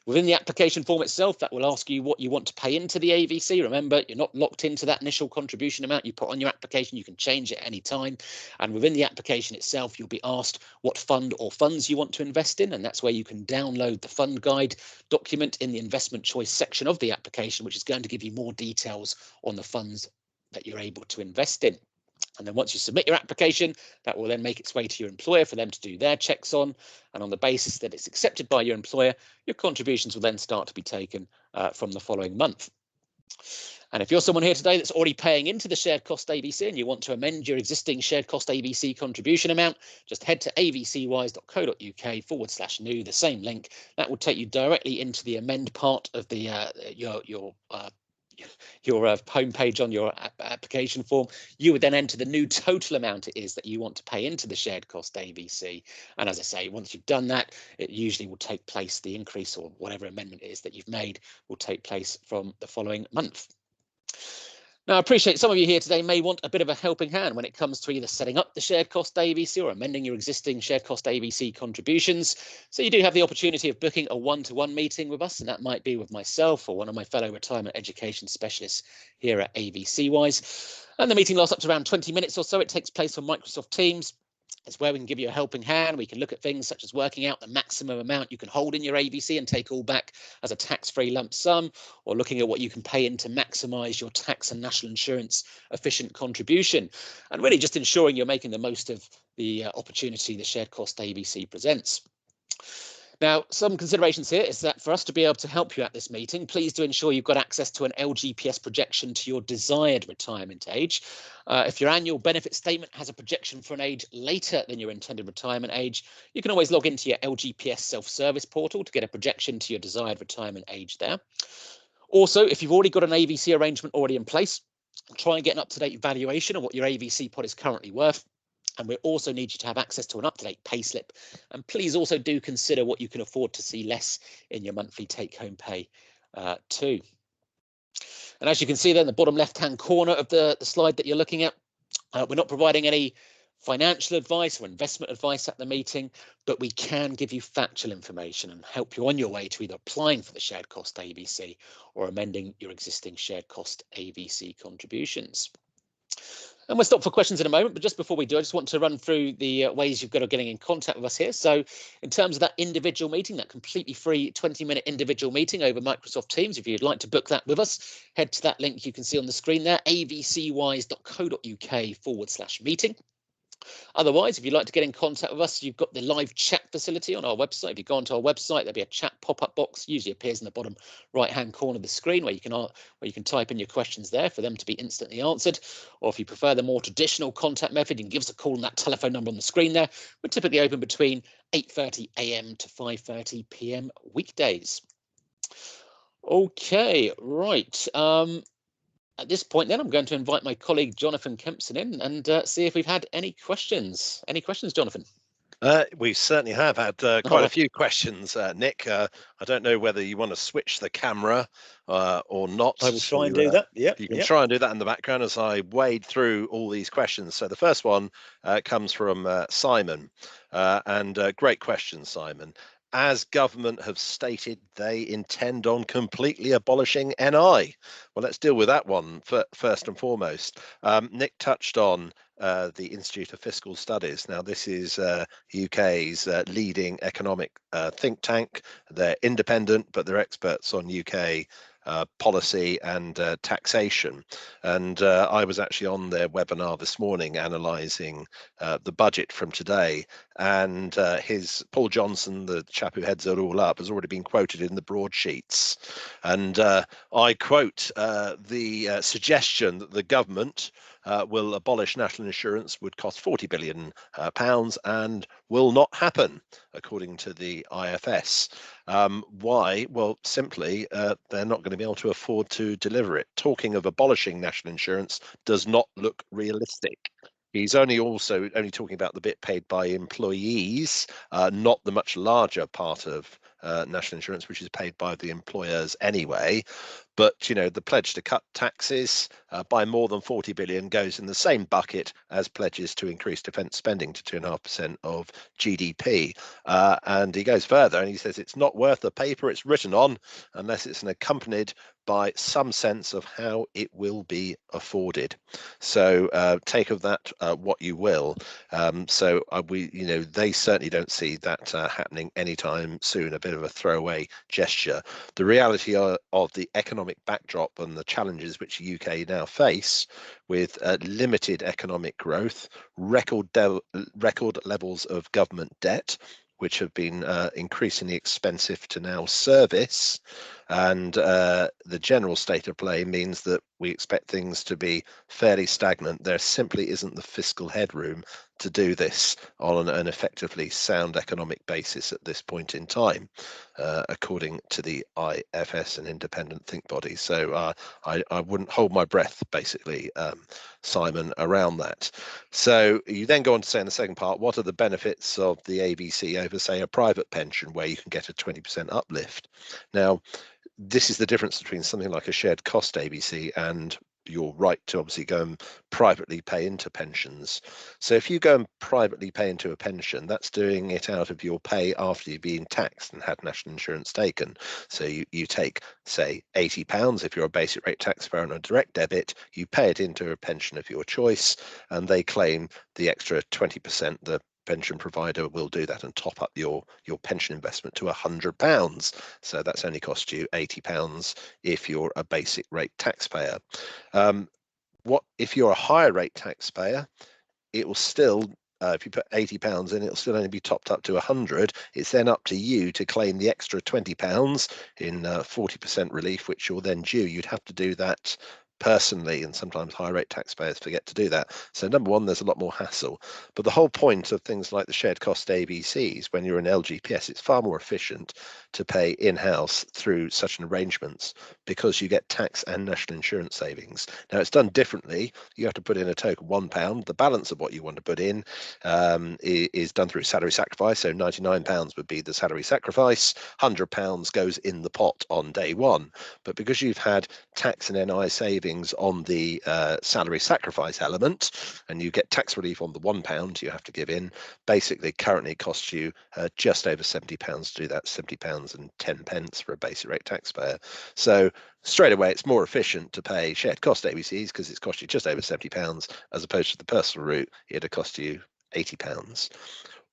A: Within the application form itself, that will ask you what you want to pay into the AVC. Remember, you're not locked into that initial contribution amount you put on your application. You can change it at any time. And within the application itself, you'll be asked what fund or funds you want to invest in. And that's where you can download the fund guide document in the investment choice section of the application, which is going to give you more details on the funds that you're able to invest in. And then once you submit your application, that will then make its way to your employer for them to do their checks on. And on the basis that it's accepted by your employer, your contributions will then start to be taken from the following month. And if you're someone here today that's already paying into the shared cost AVC and you want to amend your existing shared cost AVC contribution amount, just head to avcwise.co.uk/new, the same link. That will take you directly into the amend part of the your homepage on your application form. You would then enter the new total amount it is that you want to pay into the shared cost AVC. And as I say, once you've done that, it usually will take place, the increase or whatever amendment it is that you've made will take place from the following month. Now, I appreciate some of you here today may want a bit of a helping hand when it comes to either setting up the shared cost AVC or amending your existing shared cost AVC contributions. So you do have the opportunity of booking a one-to-one meeting with us, and that might be with myself or one of my fellow retirement education specialists here at AVC Wise. And the meeting lasts up to around 20 minutes or so. It takes place on Microsoft Teams. It's where we can give you a helping hand. We can look at things such as working out the maximum amount you can hold in your AVC and take all back as a tax-free lump sum, or looking at what you can pay in to maximise your tax and national insurance efficient contribution, and really just ensuring you're making the most of the opportunity the shared cost AVC presents. Now, some considerations here is that for us to be able to help you at this meeting, please do ensure you've got access to an LGPS projection to your desired retirement age. If your annual benefit statement has a projection for an age later than your intended retirement age, you can always log into your LGPS self-service portal to get a projection to your desired retirement age there. Also, if you've already got an AVC arrangement already in place, try and get an up-to-date valuation of what your AVC pot is currently worth. And we also need you to have access to an up-to-date payslip. And please also do consider what you can afford to see less in your monthly take-home pay too. And as you can see there in the bottom left-hand corner of the slide that you're looking at, we're not providing any financial advice or investment advice at the meeting, but we can give you factual information and help you on your way to either applying for the shared cost AVC or amending your existing shared cost AVC contributions. And we'll stop for questions in a moment, but just before we do, I just want to run through the ways you've got of getting in contact with us here. So in terms of that individual meeting, that completely free 20-minute individual meeting over Microsoft Teams, if you'd like to book that with us, head to that link you can see on the screen there, avcwise.co.uk/meeting. Otherwise, if you'd like to get in contact with us, you've got the live chat facility on our website. If you go onto our website, there'll be a chat pop-up box, usually appears in the bottom right-hand corner of the screen where you can type in your questions there for them to be instantly answered. Or if you prefer the more traditional contact method, you can give us a call on that telephone number on the screen there. We're typically open between 8:30 a.m. to 5:30 p.m. weekdays. Okay, right. At this point, then, I'm going to invite my colleague Jonathan Kempson in and see if we've had any questions. Any questions, Jonathan?
B: We certainly have had quite a few questions, Nick. I don't know whether you want to switch the camera or not.
A: I will try and do that. Yeah,
B: you can try and do that in the background as I wade through all these questions. So the first one comes from Simon, and great question, Simon. As government have stated they intend on completely abolishing NI. Well, let's deal with that one first and foremost. Nick touched on the Institute of Fiscal Studies. Now, this is UK's leading economic think tank. They're independent, but they're experts on UK policy and taxation. And I was actually on their webinar this morning analysing the budget from today, and Paul Johnson, the chap who heads it all up, has already been quoted in the broadsheets. And I quote the suggestion that the government will abolish national insurance would cost £40 billion and will not happen, according to the IFS. Why? Well, simply, they're not going to be able to afford to deliver it. Talking of abolishing national insurance does not look realistic. He's only talking about the bit paid by employees, not the much larger part of national insurance, which is paid by the employers anyway. But the pledge to cut taxes by more than 40 billion goes in the same bucket as pledges to increase defence spending to 2.5% of GDP. And he goes further and he says it's not worth the paper it's written on unless it's accompanied by some sense of how it will be afforded. So take of that what you will. They certainly don't see that happening anytime soon. A bit of a throwaway gesture. The reality of the economic backdrop and the challenges which the UK now face, with limited economic growth, record levels of government debt, which have been increasingly expensive to now service, and the general state of play means that we expect things to be fairly stagnant. There simply isn't the fiscal headroom to do this on an effectively sound economic basis at this point in time, according to the IFS, an independent think body. So I wouldn't hold my breath, basically, Simon, around that. So you then go on to say in the second part, what are the benefits of the AVC over, say, a private pension where you can get a 20% uplift? Now, this is the difference between something like a shared cost AVC and your right to obviously go and privately pay into pensions. So if you go and privately pay into a pension, that's doing it out of your pay after you've been taxed and had national insurance taken. So you take, say, £80 if you're a basic rate taxpayer on a direct debit, you pay it into a pension of your choice, and they claim the extra 20%, the pension provider will do that and top up your pension investment to £100. So that's only cost you £80 if you're a basic rate taxpayer. What if you're a higher rate taxpayer? It will still, if you put £80 in, it'll still only be topped up to 100. It's then up to you to claim the extra £20 in 40% relief, which you're then due. You'd have to do that personally, and sometimes high rate taxpayers forget to do that. So number one, there's a lot more hassle. But the whole point of things like the shared cost AVCs, when you're in LGPS, it's far more efficient to pay in-house through such an arrangements because you get tax and national insurance savings. Now it's done differently. You have to put in a token £1. The balance of what you want to put in is done through salary sacrifice. So £99 would be the salary sacrifice. £100 goes in the pot on day one. But because you've had tax and NI savings on the salary sacrifice element, and you get tax relief on the £1 you have to give in, basically currently costs you just over £70 to do that, £70.10 for a basic rate taxpayer. So straight away it's more efficient to pay shared cost AVCs because it's cost you just over £70, as opposed to the personal route, it'd cost you £80.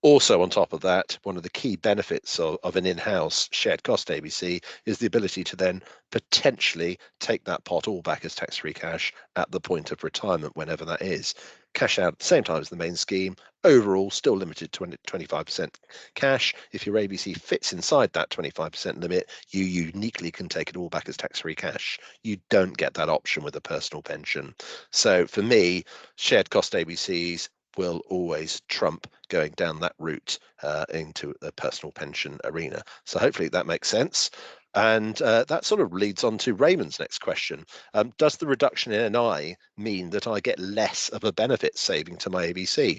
B: Also, on top of that, one of the key benefits of an in-house shared cost AVC is the ability to then potentially take that pot all back as tax-free cash at the point of retirement, whenever that is. Cash out at the same time as the main scheme. Overall, still limited to 25% cash. If your AVC fits inside that 25% limit, you uniquely can take it all back as tax-free cash. You don't get that option with a personal pension. So for me, shared cost AVCs will always trump going down that route into the personal pension arena. So hopefully that makes sense. And that sort of leads on to Raymond's next question. Does the reduction in NI mean that I get less of a benefit saving to my AVC?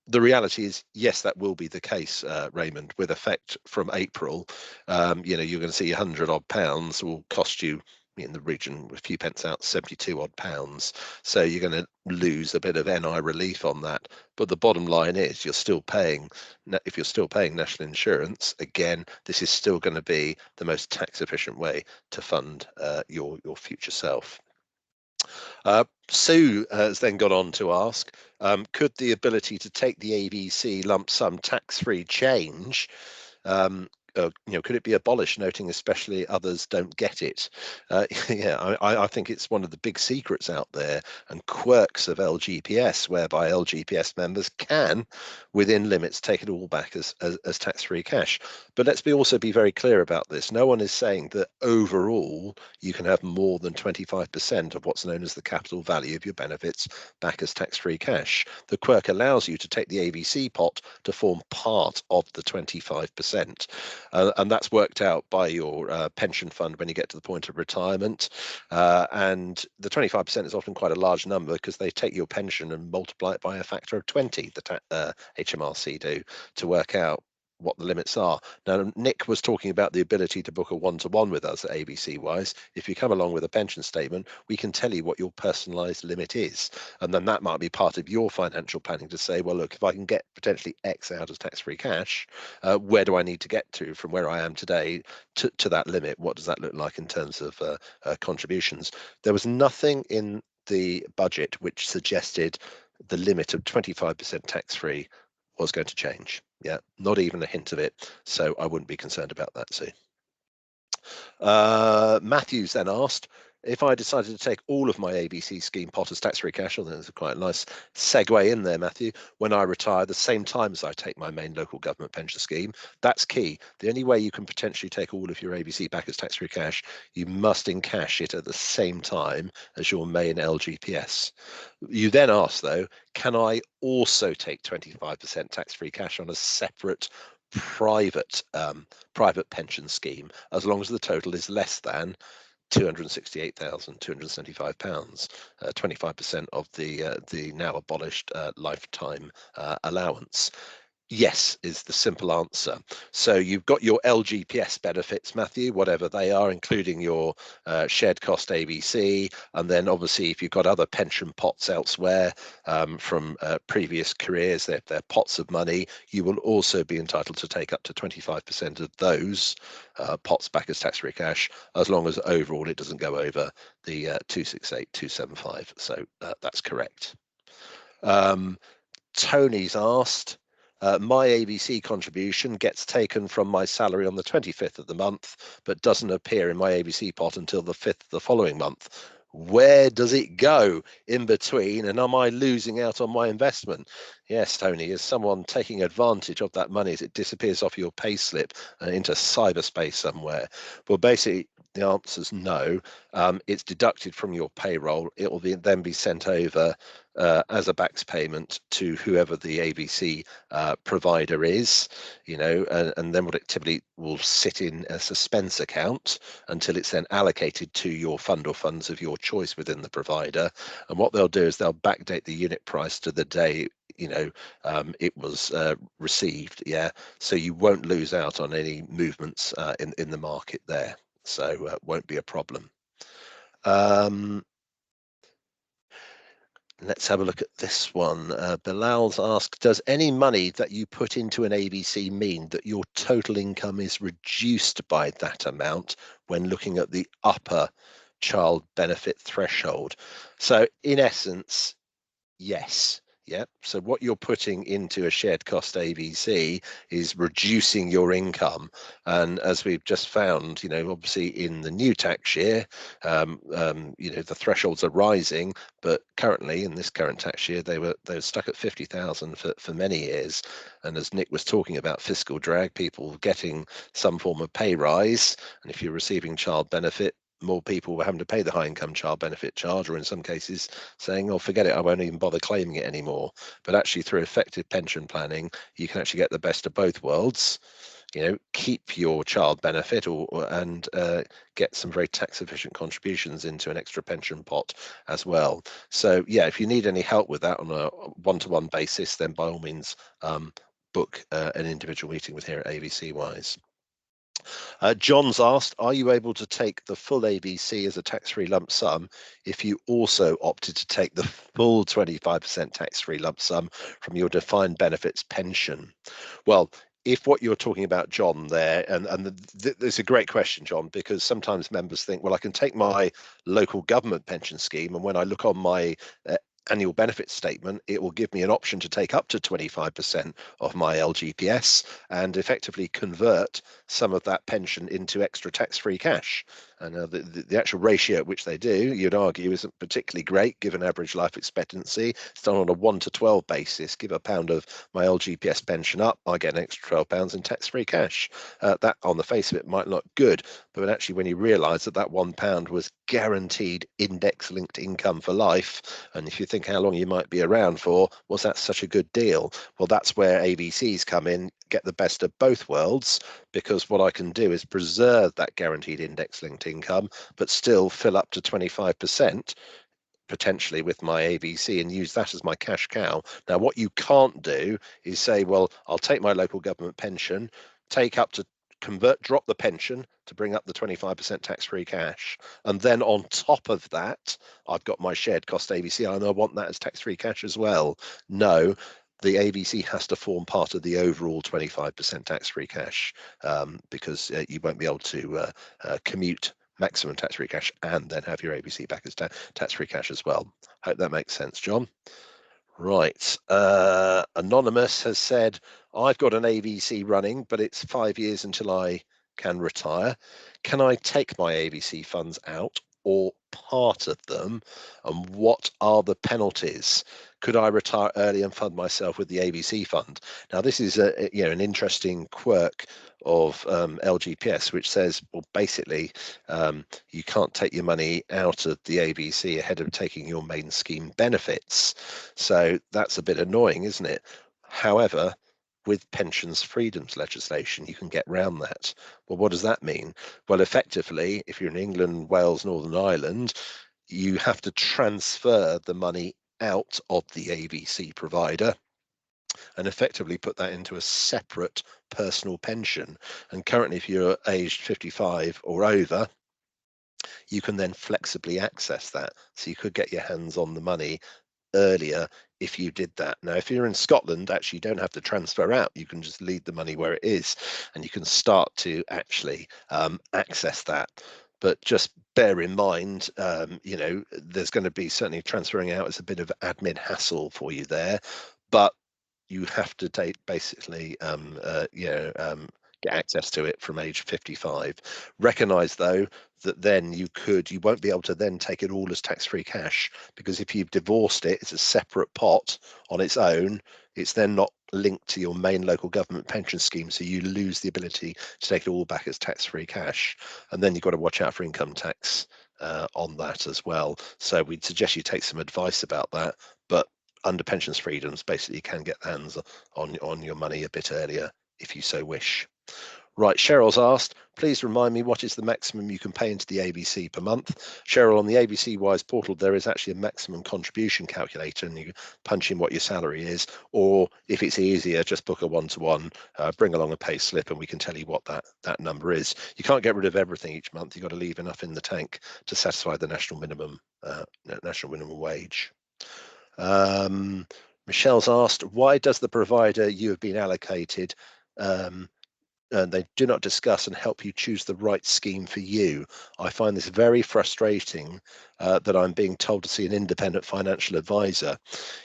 B: The reality is, yes, that will be the case, Raymond, with effect from April. You're going to see £100 will cost you in the region, a few pence out, 72 odd pounds. So you're going to lose a bit of NI relief on that. But the bottom line is you're still paying, if you're still paying national insurance, again, this is still going to be the most tax efficient way to fund your future self. Sue has then gone on to ask, could the ability to take the AVC lump sum tax-free change could it be abolished, noting especially others don't get it? Yeah, I think it's one of the big secrets out there and quirks of LGPS, whereby LGPS members can, within limits, take it all back as tax-free cash. But let's also be very clear about this. No one is saying that overall you can have more than 25% of what's known as the capital value of your benefits back as tax-free cash. The quirk allows you to take the AVC pot to form part of the 25%. And that's worked out by your pension fund when you get to the point of retirement. And the 25% is often quite a large number because they take your pension and multiply it by a factor of 20, the HMRC do, to work out what the limits are. Now, Nick was talking about the ability to book a one-to-one with us at ABC Wise. If you come along with a pension statement, we can tell you what your personalised limit is. And then that might be part of your financial planning to say, well, look, if I can get potentially X out as tax-free cash, where do I need to get to from where I am today to that limit? What does that look like in terms of contributions? There was nothing in the budget which suggested the limit of 25% tax-free was going to change. Yeah, not even a hint of it. So I wouldn't be concerned about that, Sue. Matthews then asked, if I decided to take all of my ABC scheme pot as tax-free cash, I think there's quite a nice segue in there, Matthew, when I retire, the same time as I take my main local government pension scheme. That's key. The only way you can potentially take all of your ABC back as tax-free cash, you must encash it at the same time as your main LGPS. You then ask, though, can I also take 25% tax-free cash on a separate private pension scheme, as long as the total is less than £268,275, 25% of the now abolished lifetime allowance? Yes, is the simple answer. So you've got your LGPS benefits, Matthew, whatever they are, including your shared cost AVC. And then obviously, if you've got other pension pots elsewhere from previous careers, they're pots of money, you will also be entitled to take up to 25% of those pots back as tax-free cash, as long as overall it doesn't go over the 268,275. So that's correct. Tony's asked, my ABC contribution gets taken from my salary on the 25th of the month, but doesn't appear in my ABC pot until the 5th of the following month. Where does it go in between, and am I losing out on my investment? Yes, Tony, is someone taking advantage of that money as it disappears off your pay slip into cyberspace somewhere? Well, basically, the answer is no. It's deducted from your payroll. It will then be sent over as a backs payment to whoever the ABC provider is, and then what it typically will sit in a suspense account until it's then allocated to your fund or funds of your choice within the provider. And what they'll do is they'll backdate the unit price to the day it was received. Yeah, so you won't lose out on any movements in the market there. So won't be a problem. Let's have a look at this one. Bilal's asked, does any money that you put into an ABC mean that your total income is reduced by that amount when looking at the upper child benefit threshold? So in essence, yes. Yeah, so what you're putting into a shared cost AVC is reducing your income. And as we've just found, obviously in the new tax year, the thresholds are rising, but currently in this current tax year, they were stuck at 50,000 for many years. And as Nick was talking about fiscal drag, people getting some form of pay rise, and if you're receiving child benefit, more people were having to pay the high income child benefit charge, or in some cases saying, oh, forget it, I won't even bother claiming it anymore. But actually through effective pension planning, you can actually get the best of both worlds, keep your child benefit and get some very tax efficient contributions into an extra pension pot as well. So yeah, if you need any help with that on a one-to-one basis, then by all means book an individual meeting with here at AVC Wise. John's asked, are you able to take the full ABC as a tax-free lump sum if you also opted to take the full 25% tax-free lump sum from your defined benefits pension? Well, if what you're talking about, John, there, and it's a great question, John, because sometimes members think, well, I can take my local government pension scheme, and when I look on my annual benefit statement, it will give me an option to take up to 25% of my LGPS and effectively convert some of that pension into extra tax-free cash. And the actual ratio at which they do, you'd argue, isn't particularly great given average life expectancy. It's done on a 1 to 12 basis. Give a pound of my LGPS pension up, I get an extra £12 in tax-free cash. That, on the face of it, might look good, but actually when you realise that that £1 was guaranteed index-linked income for life, and if you think how long you might be around for, was that such a good deal? Well, that's where AVCs come in, get the best of both worlds, because what I can do is preserve that guaranteed index-linked income, but still fill up to 25% potentially with my AVC and use that as my cash cow. Now, what you can't do is say, well, I'll take my local government pension, take up to drop the pension to bring up the 25% tax-free cash, and then on top of that, I've got my shared cost AVC and I want that as tax-free cash as well. No, the AVC has to form part of the overall 25% tax-free cash, because you won't be able to commute maximum tax-free cash and then have your AVC back as tax-free cash as well. Hope that makes sense, John. Right. Anonymous has said, I've got an AVC running, but it's 5 years until I can retire. Can I take my AVC funds out or part of them? And what are the penalties? Could I retire early and fund myself with the AVC fund? Now, this is an interesting quirk of LGPS, which says, well, basically, you can't take your money out of the AVC ahead of taking your main scheme benefits. So that's a bit annoying, isn't it? However, with pensions freedoms legislation, you can get round that. Well, what does that mean? Well, effectively, if you're in England, Wales, Northern Ireland, you have to transfer the money out of the AVC provider and effectively put that into a separate personal pension. And currently, if you're aged 55 or over, you can then flexibly access that. So you could get your hands on the money earlier if you did that. Now, if you're in Scotland, actually you don't have to transfer out. You can just leave the money where it is and you can start to actually access that. But just bear in mind, there's going to be certainly transferring out is a bit of admin hassle for you there, but you have to take basically get access to it from age 55. Recognize though that then you won't be able to then take it all as tax-free cash, because if you've divorced it, it's a separate pot on its own. It's then not linked to your main local government pension scheme, so you lose the ability to take it all back as tax-free cash. And then you've got to watch out for income tax on that as well. So we'd suggest you take some advice about that, but under pensions freedoms, basically you can get hands on your money a bit earlier if you so wish. Right, Cheryl's asked, please remind me what is the maximum you can pay into the AVC per month? Cheryl, on the AVC Wise portal, there is actually a maximum contribution calculator and you punch in what your salary is, or if it's easier, just book a one-to-one, bring along a pay slip and we can tell you what that number is. You can't get rid of everything each month. You've got to leave enough in the tank to satisfy the national minimum wage. Michelle's asked, why does the provider you have been allocated and they do not discuss and help you choose the right scheme for you? I find this very frustrating that I'm being told to see an independent financial advisor.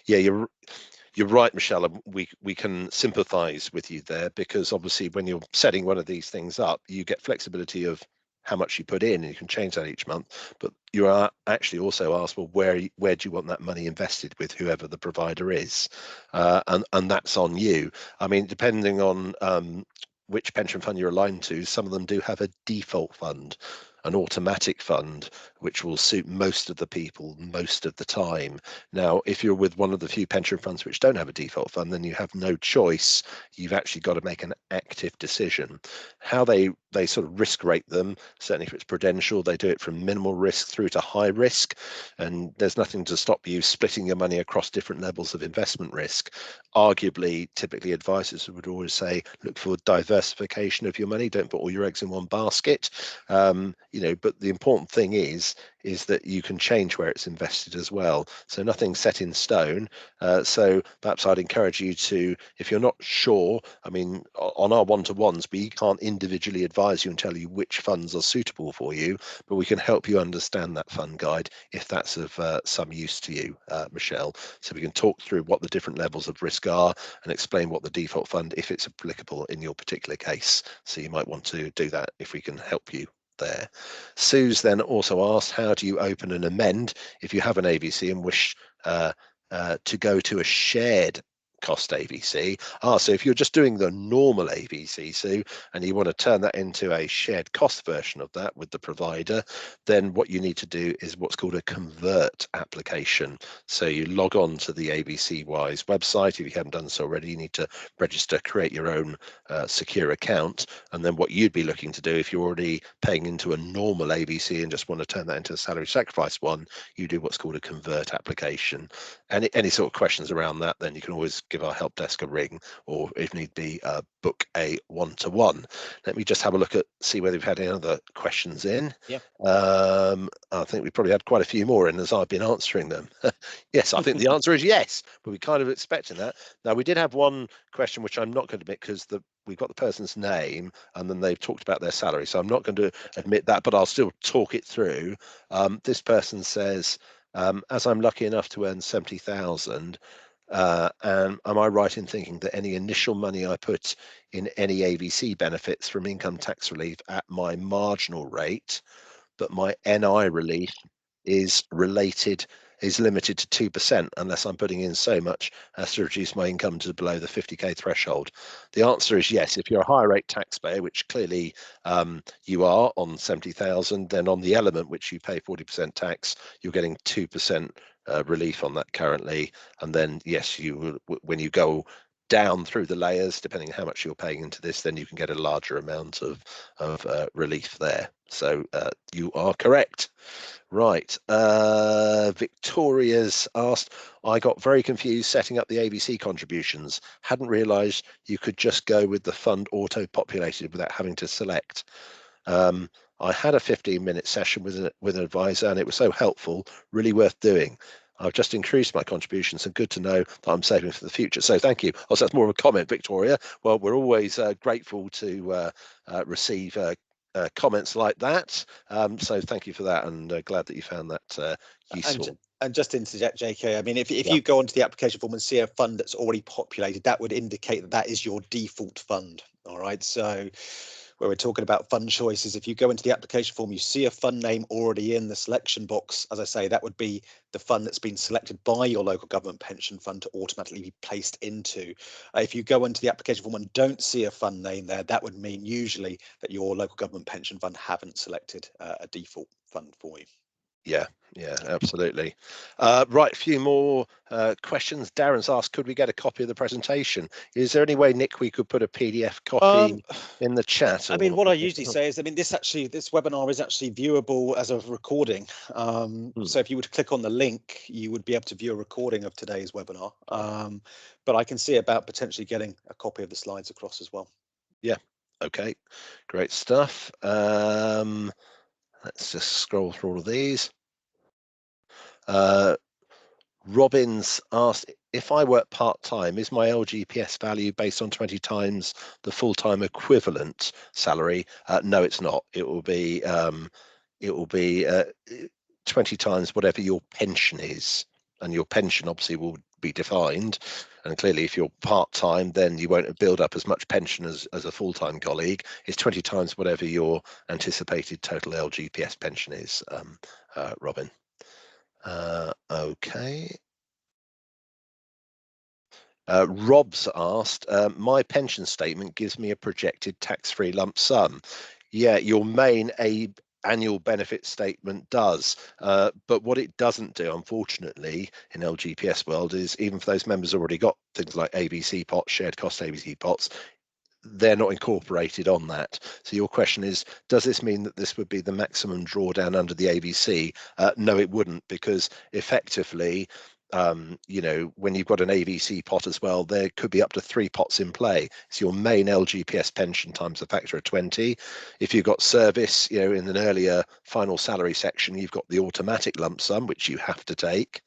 B: Yeah, you're right, Michelle. We can sympathise with you there, because obviously when you're setting one of these things up, you get flexibility of how much you put in, and you can change that each month. But you are actually also asked, well, where do you want that money invested with whoever the provider is, and that's on you. I mean, depending on which pension fund you're aligned to, some of them do have a default fund, an automatic fund, which will suit most of the people most of the time. Now, if you're with one of the few pension funds which don't have a default fund, then you have no choice. You've actually got to make an active decision. How they sort of risk rate them, certainly if it's prudential, they do it from minimal risk through to high risk, and there's nothing to stop you splitting your money across different levels of investment risk. Arguably, typically advisors would always say, look for diversification of your money, don't put all your eggs in one basket. But the important thing is is that you can change where it's invested as well. So nothing's set in stone. So perhaps I'd encourage you to, if you're not sure, I mean, on our one-to-ones, we can't individually advise you and tell you which funds are suitable for you, but we can help you understand that fund guide if that's of some use to you, Michelle. So we can talk through what the different levels of risk are and explain what the default fund, if it's applicable in your particular case. So you might want to do that if we can help you there. Sue's then also asked, how do you open and amend if you have an AVC and wish to go to a shared cost AVC? So if you're just doing the normal AVC, Sue, and you want to turn that into a shared cost version of that with the provider, then what you need to do is what's called a convert application. So you log on to the AVC Wise website. If you haven't done so already, you need to register, create your own secure account. And then what you'd be looking to do, if you're already paying into a normal AVC and just want to turn that into a salary sacrifice one, you do what's called a convert application. Any sort of questions around that, then you can always give our help desk a ring, or if need be, book a one-to-one. Let me just have a look at, see whether we've had any other questions in.
A: Yeah.
B: I think we probably had quite a few more in as I've been answering them. Yes, I think the answer is yes, but we kind of expecting that. Now, we did have one question which I'm not going to admit because we've got the person's name and then they've talked about their salary, so I'm not going to admit that, but I'll still talk it through. This person says, as I'm lucky enough to earn 70,000, and am I right in thinking that any initial money I put in any AVC benefits from income tax relief at my marginal rate, but my NI relief is limited to 2% unless I'm putting in so much as to reduce my income to below the 50k threshold? The answer is yes. If you're a higher rate taxpayer, which clearly you are on 70,000, then on the element which you pay 40% tax, you're getting 2% relief on that currently. And then yes, you when you go down through the layers, depending on how much you're paying into this, then you can get a larger amount of relief there. So you are correct. Right. Victoria's asked, I got very confused setting up the AVC contributions. Hadn't realized you could just go with the fund auto-populated without having to select. I had a 15-minute session with an advisor and it was so helpful, really worth doing. I've just increased my contributions and good to know that I'm saving for the future. So thank you. Also, that's more of a comment, Victoria. Well, we're always grateful to receive comments like that. So thank you for that, and glad that you found that useful.
A: And just to interject, JK, I mean, if you go onto the application form and see a fund that's already populated, that would indicate that that is your default fund. All right. So where we're talking about fund choices, if you go into the application form, you see a fund name already in the selection box, as I say, that would be the fund that's been selected by your local government pension fund to automatically be placed into. If you go into the application form and don't see a fund name there, that would mean usually that your local government pension fund haven't selected a default fund for you.
B: Yeah, absolutely. Right, a few more questions. Darren's asked, could we get a copy of the presentation? Is there any way, Nick, we could put a PDF copy in the chat?
A: I mean, what I usually say is, I mean, this webinar is actually viewable as a recording. So if you were to click on the link, you would be able to view a recording of today's webinar. But I can see about potentially getting a copy of the slides across as well.
B: Yeah, okay, great stuff. Let's just scroll through all of these. Robin's asked, if I work part-time, is my LGPS value based on 20 times the full-time equivalent salary? No, it's not. It will be 20 times whatever your pension is, and your pension obviously will be defined. And clearly, if you're part-time, then you won't build up as much pension as a full-time colleague. It's 20 times whatever your anticipated total LGPS pension is, Robin. Okay. Rob's asked, my pension statement gives me a projected tax-free lump sum. Yeah, your main annual benefit statement does, but what it doesn't do, unfortunately, in LGPS world is, even for those members who already got things like AVC pots, shared cost AVC pots, they're not incorporated on that. So your question is, does this mean that this would be the maximum drawdown under the AVC? No, it wouldn't, because effectively you know, when you've got an AVC pot as well, there could be up to 3 pots in play. It's your main LGPS pension times a factor of 20. If you've got service, you know, in an earlier final salary section, you've got the automatic lump sum, which you have to take.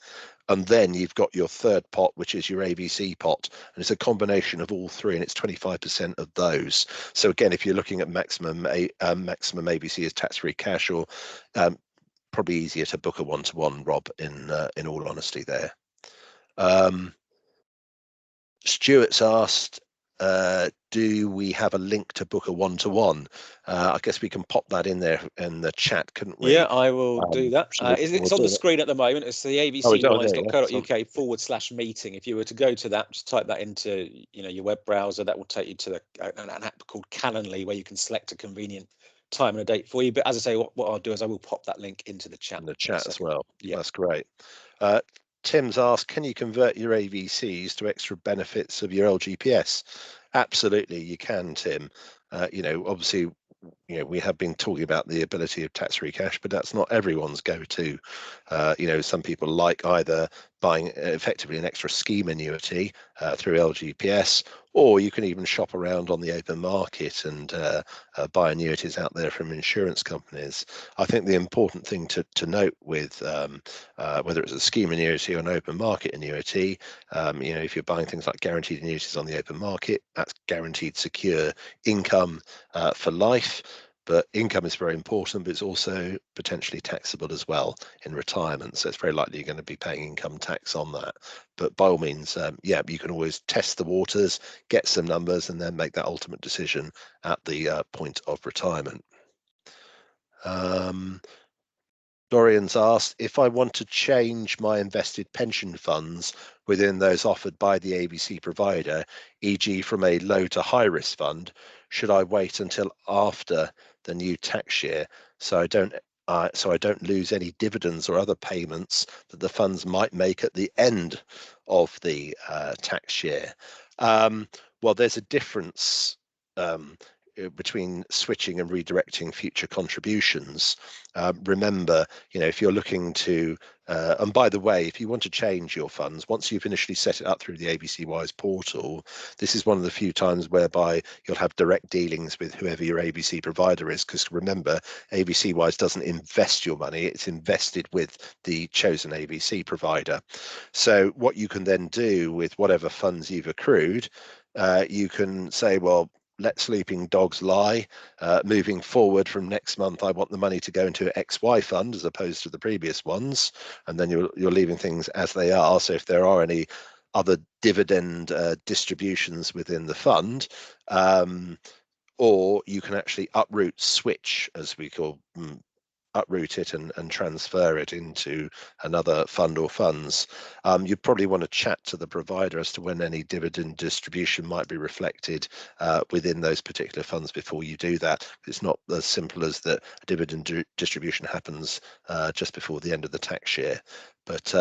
B: And then you've got your third pot, which is your AVC pot. And it's a combination of all three, and it's 25% of those. So again, if you're looking at maximum AVC as tax-free cash, or probably easier to book a one-to-one, Rob, in all honesty there. Stuart's asked, do we have a link to book a one-to-one? I guess we can pop that in there in the chat, couldn't we?
A: Yeah, I will do that. It's on the screen at the moment. It's the avcwise.co.uk/meeting. If you were to go to that, just type that into your web browser. That will take you to an app called Calendly, where you can select a convenient time and a date for you. But as I say, what I'll do is I will pop that link into the chat.
B: In the chat as well.
A: Yeah,
B: that's great. Tim's asked, can you convert your AVCs to extra benefits of your LGPS? Absolutely, you can, Tim. Obviously, we have been talking about the ability of tax-free cash, but that's not everyone's go-to. Some people like either buying effectively an extra scheme annuity through LGPS, or you can even shop around on the open market and buy annuities out there from insurance companies. I think the important thing to note with whether it's a scheme annuity or an open market annuity, if you're buying things like guaranteed annuities on the open market, that's guaranteed secure income for life. But income is very important, but it's also potentially taxable as well in retirement. So it's very likely you're going to be paying income tax on that. But by all means, you can always test the waters, get some numbers, and then make that ultimate decision at the point of retirement. Dorian's asked, if I want to change my invested pension funds within those offered by the AVC provider, e.g. from a low to high risk fund, should I wait until after the new tax year so I don't lose any dividends or other payments that the funds might make at the end of the tax year? Well, there's a difference between switching and redirecting future contributions. Remember, if you're looking to, and by the way, if you want to change your funds, once you've initially set it up through the AVC Wise portal, this is one of the few times whereby you'll have direct dealings with whoever your AVC provider is, because remember, AVC Wise doesn't invest your money, it's invested with the chosen AVC provider. So what you can then do with whatever funds you've accrued, you can say, well, let sleeping dogs lie. Moving forward from next month, I want the money to go into an XY fund as opposed to the previous ones, and then you're leaving things as they are. So if there are any other dividend distributions within the fund, or you can actually uproot, switch, as we call uproot it and transfer it into another fund or funds. You'd probably want to chat to the provider as to when any dividend distribution might be reflected within those particular funds before you do that. It's not as simple as that a dividend distribution happens just before the end of the tax year. But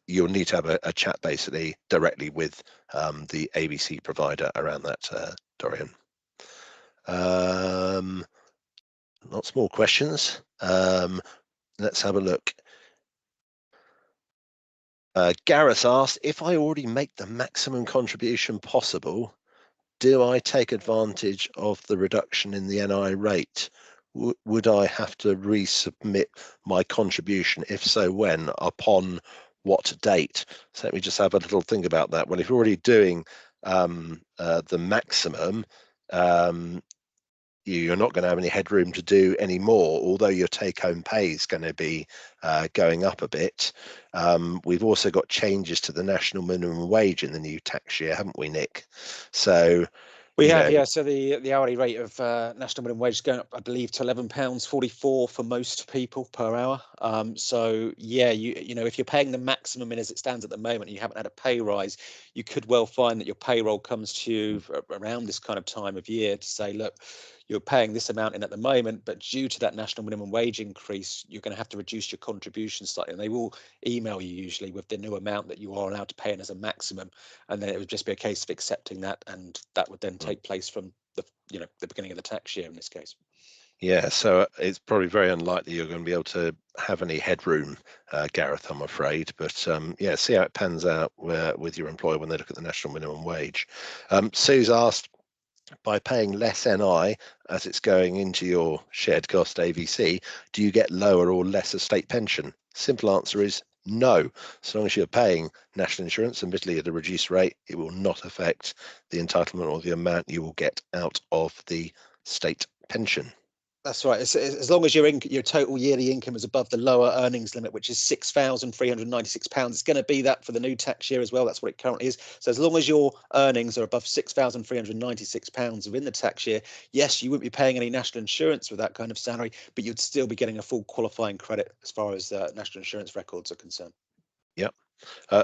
B: you'll need to have a chat basically directly with the AVC provider around that, Dorian. Lots more questions. Let's have a look. Gareth asked, if I already make the maximum contribution possible, do I take advantage of the reduction in the NI rate? Would I have to resubmit my contribution? If so, when? Upon what date? So let me just have a little think about that. Well, if you're already doing the maximum, you're not going to have any headroom to do any more, although your take-home pay is going to be going up a bit. We've also got changes to the national minimum wage in the new tax year, haven't we, Nick? So
A: we have, yeah. So the hourly rate of national minimum wage is going up, I believe, to £11.44 for most people per hour. So yeah, if you're paying the maximum in as it stands at the moment, and you haven't had a pay rise, you could well find that your payroll comes to you around this kind of time of year to say, look, you're paying this amount in at the moment, but due to that national minimum wage increase, you're going to have to reduce your contribution slightly. And they will email you usually with the new amount that you are allowed to pay in as a maximum. And then it would just be a case of accepting that. And that would then take place from the beginning of the tax year in this case.
B: Yeah, so it's probably very unlikely you're going to be able to have any headroom, Gareth, I'm afraid. But yeah, see how it pans out with your employer when they look at the national minimum wage. Sue's asked, by paying less NI as it's going into your shared cost AVC, do you get lower or lesser state pension? Simple answer is no. So long as you're paying national insurance, admittedly at a reduced rate, it will not affect the entitlement or the amount you will get out of the state pension.
A: That's right. As long as your total yearly income is above the lower earnings limit, which is £6,396, it's going to be that for the new tax year as well. That's what it currently is. So as long as your earnings are above £6,396 within the tax year, yes, you wouldn't be paying any national insurance with that kind of salary, but you'd still be getting a full qualifying credit as far as national insurance records are concerned.
B: Yep.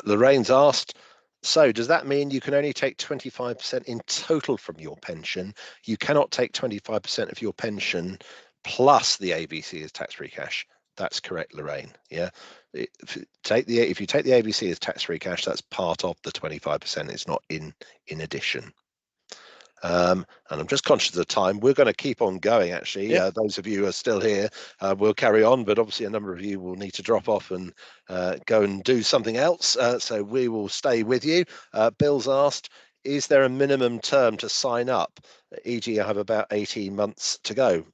B: Lorraine's asked, so does that mean you can only take 25% in total from your pension? You cannot take 25% of your pension plus the AVC as tax-free cash. That's correct, Lorraine. Yeah. If you take the AVC as tax-free cash, that's part of the 25%. It's not in addition. And I'm just conscious of the time. We're going to keep on going, actually.
A: Yeah.
B: Those of you who are still here, we'll carry on, but obviously a number of you will need to drop off and go and do something else. So we will stay with you. Bill's asked, is there a minimum term to sign up? E.g., I have about 18 months to go.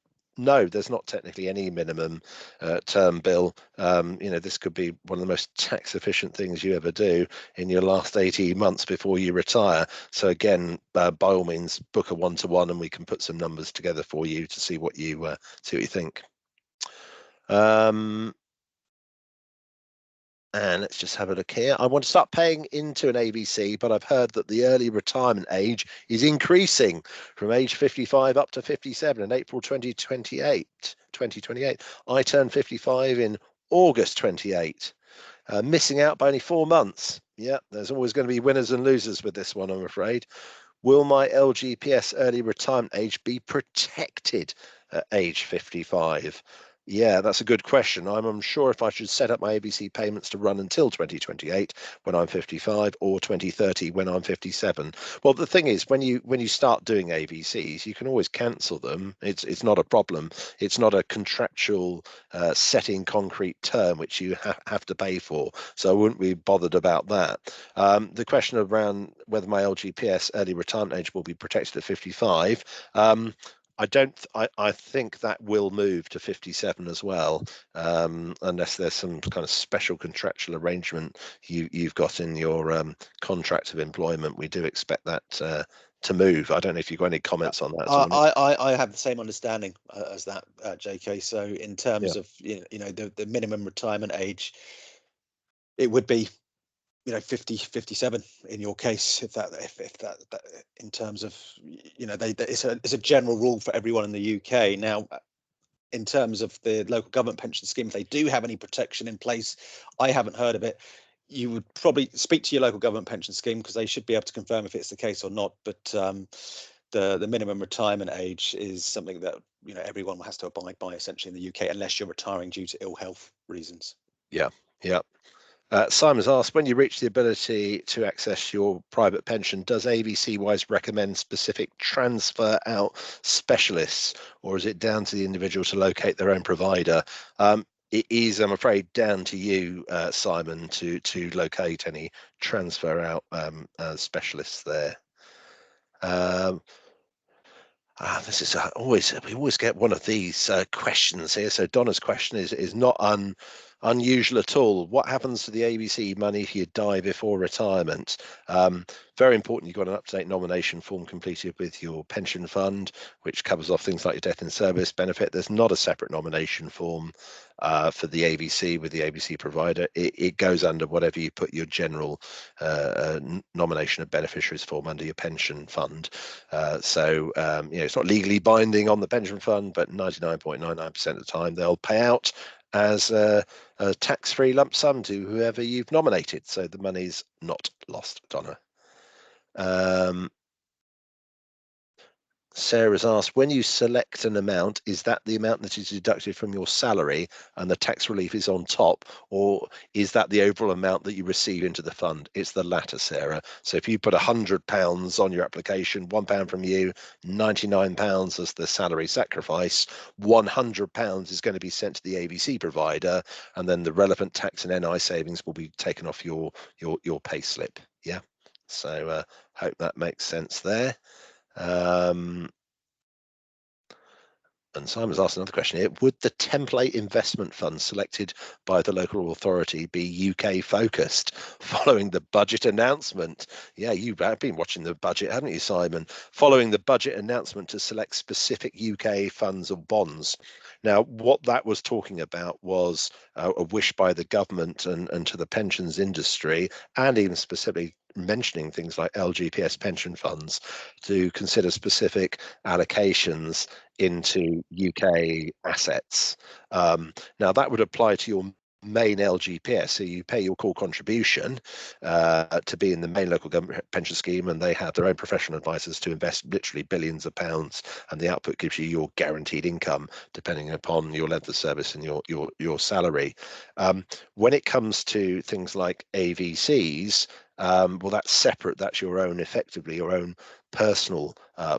B: No, there's not technically any minimum term, Bill. This could be one of the most tax efficient things you ever do in your last 18 months before you retire. So again, by all means, book a one-to-one and we can put some numbers together for you to see what you think. And let's just have a look here. I want to start paying into an AVC, but I've heard that the early retirement age is increasing from age 55 up to 57 in April 2028. I turn 55 in August 28. Missing out by only 4 months. Yeah, there's always going to be winners and losers with this one, I'm afraid. Will my LGPS early retirement age be protected at age 55? Yeah, that's a good question. I'm unsure if I should set up my ABC payments to run until 2028 when I'm 55 or 2030 when I'm 57. Well, the thing is, when you start doing AVCs, you can always cancel them. It's not a problem. It's not a contractual set in concrete term which you have to pay for. So I wouldn't be bothered about that. The question around whether my LGPS early retirement age will be protected at 55. I think that will move to 57 as well, unless there's some kind of special contractual arrangement you've got in your contract of employment. We do expect that to move. I don't know if you've got any comments on that.
A: I have the same understanding as that, JK. So in terms
B: Yeah.
A: of the minimum retirement age, it would be 57 in your case, if that in terms of it's a general rule for everyone in the UK. Now, in terms of the local government pension scheme, if they do have any protection in place, I haven't heard of it. You would probably speak to your local government pension scheme because they should be able to confirm if it's the case or not. But the minimum retirement age is something that everyone has to abide by essentially in the UK, unless you're retiring due to ill health reasons.
B: Yeah. Simon's asked, when you reach the ability to access your private pension, does AVC Wise recommend specific transfer out specialists, or is it down to the individual to locate their own provider? It is, I'm afraid, down to you, Simon, to locate any transfer out specialists there. This is we always get one of these questions here. So Donna's question is not unusual at all. What happens to the ABC money if you die before retirement? Very important, you've got an up-to-date nomination form completed with your pension fund, which covers off things like your death in service benefit. There's not a separate nomination form for the AVC with the ABC provider. It goes under whatever you put your general nomination of beneficiaries form under your pension fund. So it's not legally binding on the pension fund, but 99.99% of the time they'll pay out as a tax-free lump sum to whoever you've nominated. So the money's not lost, Donna. Sarah's asked, when you select an amount, is that the amount that is deducted from your salary and the tax relief is on top, or is that the overall amount that you receive into the fund? It's the latter, Sarah. So if you put £100 on your application, £1 from you, £99 as the salary sacrifice, £100 is going to be sent to the AVC provider, and then the relevant tax and NI savings will be taken off your pay slip. Yeah. So hope that makes sense there. And Simon's asked another question here. Would the template investment fund selected by the local authority be UK focused following the budget announcement? Yeah, you've been watching the budget, haven't you, Simon? Following the budget announcement to select specific UK funds or bonds. Now, what that was talking about was a wish by the government and to the pensions industry, and even specifically mentioning things like LGPS pension funds, to consider specific allocations into UK assets. Now that would apply to your main LGPS, so you pay your core contribution to be in the main local government pension scheme, and they have their own professional advisors to invest literally billions of pounds, and the output gives you your guaranteed income depending upon your length of service and your salary. When it comes to things like AVCs, well, that's separate. That's your own, effectively your own personal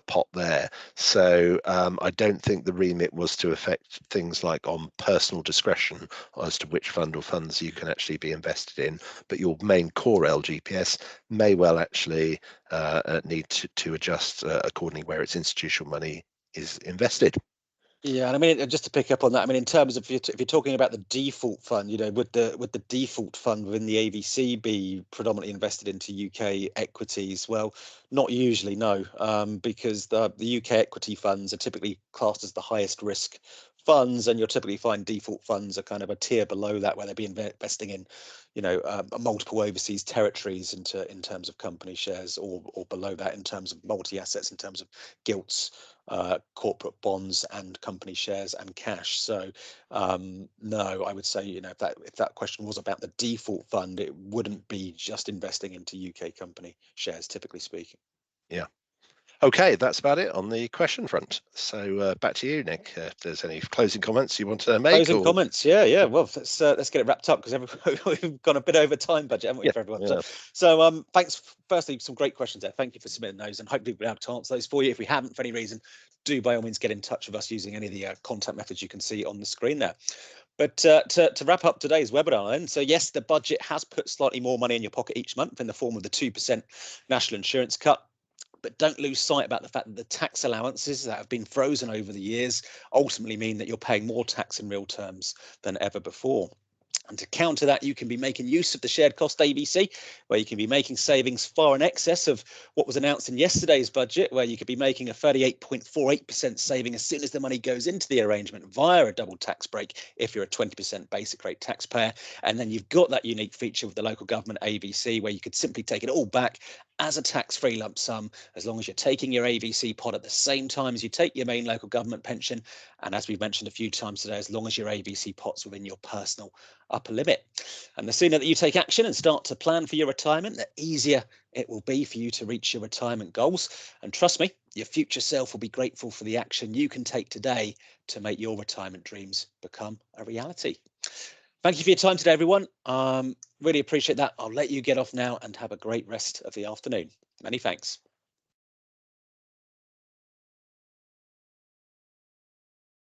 B: pot there. So I don't think the remit was to affect things like on personal discretion as to which fund or funds you can actually be invested in. But your main core LGPS may well actually need to adjust accordingly where its institutional money is invested.
A: Yeah, and I mean, just to pick up on that, I mean, in terms of if you're talking about the default fund, would the default fund within the AVC be predominantly invested into UK equities? Well, not usually, no, because the UK equity funds are typically classed as the highest risk funds, and you'll typically find default funds are kind of a tier below that, where they'll be investing in, multiple overseas territories in terms of company shares, or below that in terms of multi-assets, in terms of gilts, corporate bonds and company shares and cash. So no, I would say, if that question was about the default fund, it wouldn't be just investing into UK company shares, typically speaking.
B: Yeah. Okay, that's about it on the question front. So back to you, Nick. If there's any closing comments you want to make.
A: Closing comments, yeah. Well, let's get it wrapped up, because we've gone a bit over time budget, haven't we,
B: Yeah,
A: for everyone?
B: yeah.
A: So thanks. Firstly, some great questions there. Thank you for submitting those, and hopefully we'll be able to answer those for you. If we haven't for any reason, do by all means get in touch with us using any of the contact methods you can see on the screen there. But to wrap up today's webinar, then, so yes, the budget has put slightly more money in your pocket each month in the form of the 2% national insurance cut. But don't lose sight about the fact that the tax allowances that have been frozen over the years ultimately mean that you're paying more tax in real terms than ever before. And to counter that, you can be making use of the shared cost AVC, where you can be making savings far in excess of what was announced in yesterday's budget, where you could be making a 38.48% saving as soon as the money goes into the arrangement via a double tax break if you're a 20% basic rate taxpayer. And then you've got that unique feature with the local government AVC, where you could simply take it all back as a tax-free lump sum, as long as you're taking your AVC pot at the same time as you take your main local government pension. And as we've mentioned a few times today, as long as your AVC pot's within your personal upper limit. And the sooner that you take action and start to plan for your retirement, the easier it will be for you to reach your retirement goals. And trust me, your future self will be grateful for the action you can take today to make your retirement dreams become a reality. Thank you for your time today, everyone. Really appreciate that. I'll let you get off now and have a great rest of the afternoon. Many thanks.